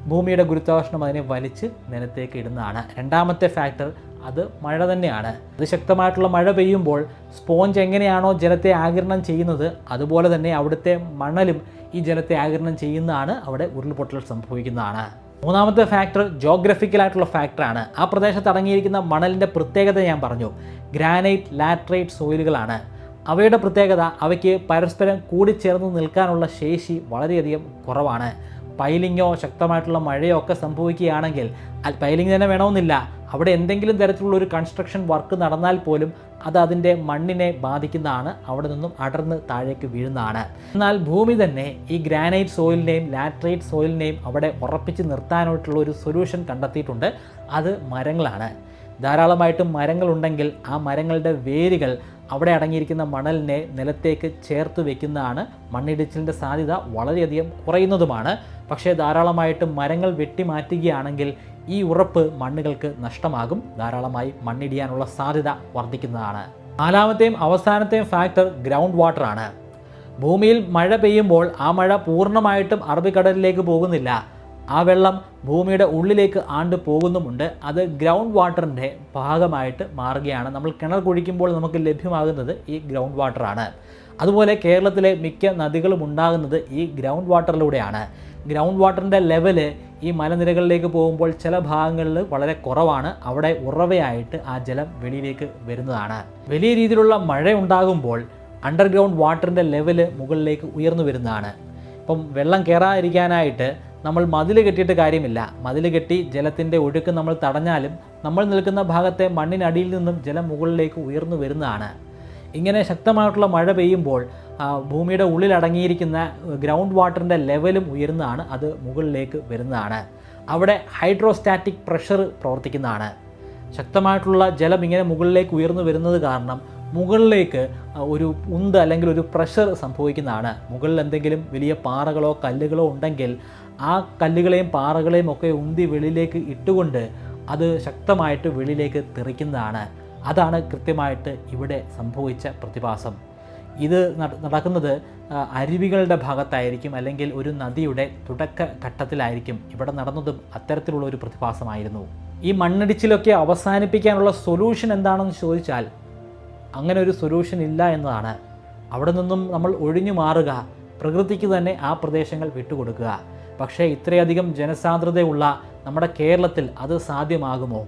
ഭൂമിയുടെ ഗുരുത്വാകർഷണം അതിനെ വലിച്ച് നിലത്തേക്ക് ഇടുന്നതാണ്. രണ്ടാമത്തെ ഫാക്ടർ അത് മഴ തന്നെയാണ്. അതിശക്തമായിട്ടുള്ള മഴ പെയ്യുമ്പോൾ സ്പോഞ്ച് എങ്ങനെയാണോ ജലത്തെ ആഗിരണം ചെയ്യുന്നത്, അതുപോലെ തന്നെ അവിടുത്തെ മണലും ഈ ജലത്തെ ആഗിരണം ചെയ്യുന്നതാണ്. അവിടെ ഉരുൾപൊട്ടൽ സംഭവിക്കുന്നതാണ്. മൂന്നാമത്തെ ഫാക്ടർ ജോഗ്രഫിക്കലായിട്ടുള്ള ഫാക്ടറാണ്. ആ പ്രദേശത്ത് അടങ്ങിയിരിക്കുന്ന മണലിൻ്റെ പ്രത്യേകത ഞാൻ പറഞ്ഞു. ഗ്രാനൈറ്റ്, ലാറ്ററൈറ്റ് സോയിലുകളാണ്. അവയുടെ പ്രത്യേകത അവയ്ക്ക് പരസ്പരം കൂടിച്ചേർന്ന് നിൽക്കാനുള്ള ശേഷി വളരെയധികം കുറവാണ്. പൈലിങ്ങോ ശക്തമായിട്ടുള്ള മഴയോ ഒക്കെ സംഭവിക്കുകയാണെങ്കിൽ, പൈലിംഗ് തന്നെ വേണമെന്നില്ല, അവിടെ എന്തെങ്കിലും തരത്തിലുള്ള ഒരു കൺസ്ട്രക്ഷൻ വർക്ക് നടന്നാൽ പോലും അത് അതിൻ്റെ മണ്ണിനെ ബാധിക്കുന്നതാണ്. അവിടെ നിന്നും അടർന്ന് താഴേക്ക് വീഴുന്നതാണ്. എന്നാൽ ഭൂമി തന്നെ ഈ ഗ്രാനൈറ്റ് സോയിലിനെയും ലാറ്ററൈറ്റ് സോയിലിനെയും അവിടെ ഉറപ്പിച്ച് നിർത്താനായിട്ടുള്ള ഒരു സൊല്യൂഷൻ കണ്ടെത്തിയിട്ടുണ്ട്. അത് മരങ്ങളാണ്. ധാരാളമായിട്ടും മരങ്ങളുണ്ടെങ്കിൽ ആ മരങ്ങളുടെ വേരുകൾ അവിടെ അടങ്ങിയിരിക്കുന്ന മണലിനെ നിലത്തേക്ക് ചേർത്ത് വെക്കുന്നതാണ്. മണ്ണിടിച്ചിലിൻ്റെ സാധ്യത വളരെയധികം കുറയുന്നതുമാണ്. പക്ഷേ ധാരാളമായിട്ട് മരങ്ങൾ വെട്ടിമാറ്റുകയാണെങ്കിൽ ഈ ഉറപ്പ് മണ്ണുകൾക്ക് നഷ്ടമാകും. ധാരാളമായി മണ്ണിടിയാനുള്ള സാധ്യത വർദ്ധിക്കുന്നതാണ്. നാലാമത്തെയും അവസാനത്തെയും ഫാക്ടർ ഗ്രൗണ്ട് വാട്ടറാണ്. ഭൂമിയിൽ മഴ പെയ്യുമ്പോൾ ആ മഴ പൂർണ്ണമായിട്ടും അറബിക്കടലിലേക്ക് പോകുന്നില്ല. ആ വെള്ളം ഭൂമിയുടെ ഉള്ളിലേക്ക് ആണ്ട് പോകുന്നുമുണ്ട്. അത് ഗ്രൗണ്ട് വാട്ടറിൻ്റെ ഭാഗമായിട്ട് മാറുകയാണ്. നമ്മൾ കിണർ കുഴിക്കുമ്പോൾ നമുക്ക് ലഭ്യമാകുന്നത് ഈ ഗ്രൗണ്ട് വാട്ടറാണ്. അതുപോലെ കേരളത്തിലെ മിക്ക നദികളും ഉണ്ടാകുന്നത് ഈ ഗ്രൗണ്ട് വാട്ടറിലൂടെയാണ്. ഗ്രൗണ്ട് വാട്ടറിൻ്റെ ലെവല് ഈ മലനിരകളിലേക്ക് പോകുമ്പോൾ ചില ഭാഗങ്ങളിൽ വളരെ കുറവാണ്. അവിടെ ഉറവയായിട്ട് ആ ജലം വെളിയിലേക്ക് വരുന്നതാണ്. വലിയ രീതിയിലുള്ള മഴ ഉണ്ടാകുമ്പോൾ അണ്ടർഗ്രൗണ്ട് വാട്ടറിൻ്റെ ലെവല് മുകളിലേക്ക് ഉയർന്നു വരുന്നതാണ്. ഇപ്പം വെള്ളം കയറാതിരിക്കാനായിട്ട് നമ്മൾ മതിൽ കെട്ടിയിട്ട് കാര്യമില്ല. മതിൽ കെട്ടി ജലത്തിൻ്റെ ഒഴുക്ക് നമ്മൾ തടഞ്ഞാലും നമ്മൾ നിൽക്കുന്ന ഭാഗത്തെ മണ്ണിനടിയിൽ നിന്നും ജലം മുകളിലേക്ക് ഉയർന്നു വരുന്നതാണ്. ഇങ്ങനെ ശക്തമായിട്ടുള്ള മഴ പെയ്യുമ്പോൾ ഭൂമിയുടെ ഉള്ളിൽ അടങ്ങിയിരിക്കുന്ന ഗ്രൗണ്ട് വാട്ടറിൻ്റെ ലെവലും ഉയർന്നതാണ്. അത് മുകളിലേക്ക് വരുന്നതാണ്. അവിടെ ഹൈഡ്രോസ്റ്റാറ്റിക് പ്രഷർ പ്രവർത്തിക്കുന്നതാണ്. ശക്തമായിട്ടുള്ള ജലം ഇങ്ങനെ മുകളിലേക്ക് ഉയർന്നു വരുന്നത് കാരണം മുകളിലേക്ക് ഒരു ഉന്ത് അല്ലെങ്കിൽ ഒരു പ്രഷർ സംഭവിക്കുന്നതാണ്. മുകളിൽ എന്തെങ്കിലും വലിയ പാറകളോ കല്ലുകളോ ഉണ്ടെങ്കിൽ ആ കല്ലുകളെയും പാറകളെയും ഒക്കെ ഉന്തി വെളിയിലേക്ക് ഇട്ടുകൊണ്ട് അത് ശക്തമായിട്ട് വെളിയിലേക്ക് തെറിക്കുന്നതാണ്. അതാണ് കൃത്യമായിട്ട് ഇവിടെ സംഭവിച്ച പ്രതിഭാസം. ഇത് നടക്കുന്നത് അരുവികളുടെ ഭാഗത്തായിരിക്കും, അല്ലെങ്കിൽ ഒരു നദിയുടെ തുടക്ക ഘട്ടത്തിലായിരിക്കും. ഇവിടെ നടന്നതും അത്തരത്തിലുള്ള ഒരു പ്രതിഭാസമായിരുന്നു. ഈ മണ്ണിടിച്ചിലൊക്കെ അവസാനിപ്പിക്കാനുള്ള സൊല്യൂഷൻ എന്താണെന്ന് ചോദിച്ചാൽ അങ്ങനെ ഒരു സൊല്യൂഷൻ ഇല്ല എന്നതാണ്. അവിടെ നിന്നും നമ്മൾ ഒഴിഞ്ഞു മാറുക, പ്രകൃതിക്ക് തന്നെ ആ പ്രദേശങ്ങൾ വിട്ടുകൊടുക്കുക. പക്ഷേ ഇത്രയധികം ജനസാന്ദ്രതയുള്ള നമ്മുടെ കേരളത്തിൽ അത് സാധ്യമാകുമോ?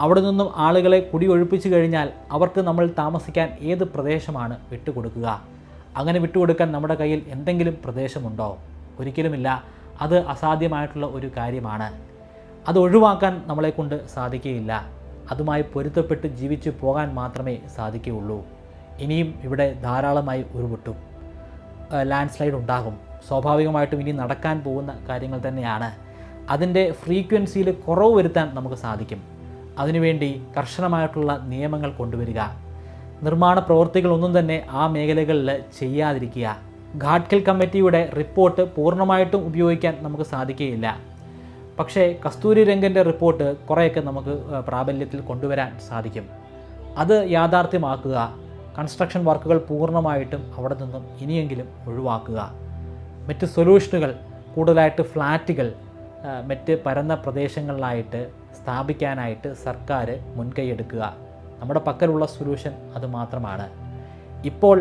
അവിടെ നിന്നും ആളുകളെ കുടിയൊഴിപ്പിച്ചു കഴിഞ്ഞാൽ അവർക്ക് നമ്മൾ താമസിക്കാൻ ഏത് പ്രദേശമാണ് വിട്ടുകൊടുക്കുക? അങ്ങനെ വിട്ടുകൊടുക്കാൻ നമ്മുടെ കയ്യിൽ എന്തെങ്കിലും പ്രദേശമുണ്ടോ? ഒരിക്കലുമില്ല. അത് അസാധ്യമായിട്ടുള്ള ഒരു കാര്യമാണ്. അത് ഒഴിവാക്കാൻ നമ്മളെക്കൊണ്ട് സാധിക്കുകയില്ല. അതുമായി പൊരുത്തപ്പെട്ട് ജീവിച്ചു പോകാൻ മാത്രമേ സാധിക്കുകയുള്ളൂ. ഇനിയും ഇവിടെ ധാരാളമായി ഉരുൾപൊട്ടും, ലാൻഡ് സ്ലൈഡ് ഉണ്ടാകും. സ്വാഭാവികമായിട്ടും ഇനി നടക്കാൻ പോകുന്ന കാര്യങ്ങൾ തന്നെയാണ്. അതിൻ്റെ ഫ്രീക്വൻസിയിൽ കുറവ് വരുത്താൻ നമുക്ക് സാധിക്കും. അതിനുവേണ്ടി കർശനമായിട്ടുള്ള നിയമങ്ങൾ കൊണ്ടുവരിക. നിർമ്മാണ പ്രവൃത്തികളൊന്നും തന്നെ ആ മേഖലകളിൽ ചെയ്യാതിരിക്കുക. ഘാട്കൽ കമ്മിറ്റിയുടെ റിപ്പോർട്ട് പൂർണ്ണമായിട്ടും ഉപയോഗിക്കാൻ നമുക്ക് സാധിക്കുകയില്ല. പക്ഷേ കസ്തൂരി രംഗൻ്റെ റിപ്പോർട്ട് കുറേയൊക്കെ നമുക്ക് പ്രാബല്യത്തിൽ കൊണ്ടുവരാൻ സാധിക്കും. അത് യാഥാർത്ഥ്യമാക്കുക. കൺസ്ട്രക്ഷൻ വർക്കുകൾ പൂർണ്ണമായിട്ടും അവിടെ നിന്നും ഇനിയെങ്കിലും ഒഴിവാക്കുക. മറ്റ് സൊല്യൂഷനുകൾ, കൂടുതലായിട്ട് ഫ്ലാറ്റുകൾ മറ്റ് പരന്ന പ്രദേശങ്ങളിലായിട്ട് സ്ഥാപിക്കാനായിട്ട് സർക്കാർ മുൻകൈയെടുക്കുക. നമ്മുടെ പക്കലുള്ള സൊല്യൂഷൻ അത് മാത്രമാണ്. ഇപ്പോൾ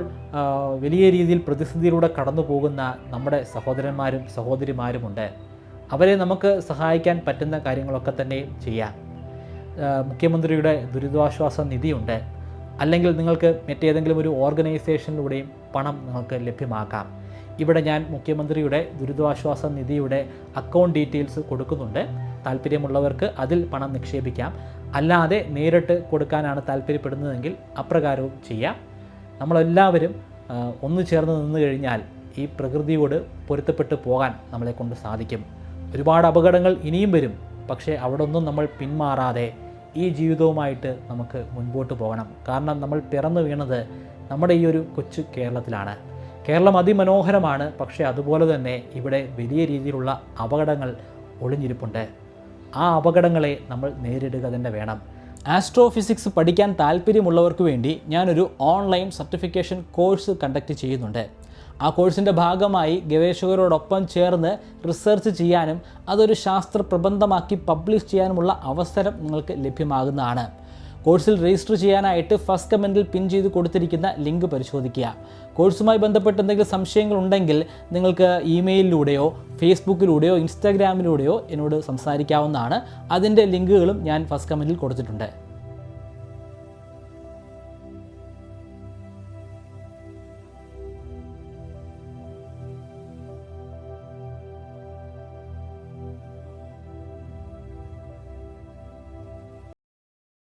വലിയ രീതിയിൽ പ്രതിസന്ധിയിലൂടെ കടന്നു പോകുന്ന നമ്മുടെ സഹോദരന്മാരും സഹോദരിമാരുമുണ്ട്. അവരെ നമുക്ക് സഹായിക്കാൻ പറ്റുന്ന കാര്യങ്ങളൊക്കെ തന്നെ ചെയ്യാം. മുഖ്യമന്ത്രിയുടെ ദുരിതാശ്വാസ നിധിയുണ്ട്. അല്ലെങ്കിൽ നിങ്ങൾക്ക് മറ്റേതെങ്കിലും ഒരു ഓർഗനൈസേഷനിലൂടെയും പണം നിങ്ങൾക്ക് ലഭ്യമാക്കാം. ഇവിടെ ഞാൻ മുഖ്യമന്ത്രിയുടെ ദുരിതാശ്വാസ നിധിയുടെ അക്കൗണ്ട് ഡീറ്റെയിൽസ് കൊടുക്കുന്നുണ്ട്. താല്പര്യമുള്ളവർക്ക് അതിൽ പണം നിക്ഷേപിക്കാം. അല്ലാതെ നേരിട്ട് കൊടുക്കാനാണ് താല്പര്യപ്പെടുന്നതെങ്കിൽ അപ്രകാരവും ചെയ്യാം. നമ്മളെല്ലാവരും ഒന്നു ചേർന്ന് നിന്ന് കഴിഞ്ഞാൽ ഈ പ്രകൃതിയോട് പൊരുത്തപ്പെട്ട് പോകാൻ നമ്മളെക്കൊണ്ട് സാധിക്കും. ഒരുപാട് അപകടങ്ങൾ ഇനിയും വരും. പക്ഷേ അവിടെ ഒന്നും നമ്മൾ പിന്മാറാതെ ഈ ജീവിതവുമായിട്ട് നമുക്ക് മുൻപോട്ട് പോകണം. കാരണം നമ്മൾ പിറന്നു വീണത് നമ്മുടെ ഈ ഒരു കൊച്ചു കേരളത്തിലാണ്. കേരളം അതിമനോഹരമാണ്. പക്ഷേ അതുപോലെ തന്നെ ഇവിടെ വലിയ രീതിയിലുള്ള അപകടങ്ങൾ ഒളിഞ്ഞിരിപ്പുണ്ട്. ആ അപകടങ്ങളെ നമ്മൾ നേരിടുക തന്നെ വേണം. ആസ്ട്രോഫിസിക്സ് പഠിക്കാൻ താല്പര്യമുള്ളവർക്ക് വേണ്ടി ഞാനൊരു ഓൺലൈൻ സർട്ടിഫിക്കേഷൻ കോഴ്സ് കണ്ടക്ട് ചെയ്യുന്നുണ്ട്. ആ കോഴ്സിൻ്റെ ഭാഗമായി ഗവേഷകരോടൊപ്പം ചേർന്ന് റിസർച്ച് ചെയ്യാനും അതൊരു ശാസ്ത്ര പ്രബന്ധമാക്കി പബ്ലിഷ് ചെയ്യാനുമുള്ള അവസരം നിങ്ങൾക്ക് ലഭ്യമാകുന്നതാണ്. കോഴ്സിൽ രജിസ്റ്റർ ചെയ്യാനായിട്ട് ഫസ്റ്റ് കമൻറ്റിൽ പിൻ ചെയ്ത് കൊടുത്തിരിക്കുന്ന ലിങ്ക് പരിശോധിക്കുക. കോഴ്സുമായി ബന്ധപ്പെട്ട് എന്തെങ്കിലും സംശയങ്ങളുണ്ടെങ്കിൽ നിങ്ങൾക്ക് ഇമെയിലിലൂടെയോ ഫേസ്ബുക്കിലൂടെയോ ഇൻസ്റ്റാഗ്രാമിലൂടെയോ എന്നോട് സംസാരിക്കാവുന്നതാണ്. അതിൻ്റെ ലിങ്കുകളും ഞാൻ ഫസ്റ്റ് കമൻറ്റിൽ കൊടുത്തിട്ടുണ്ട്.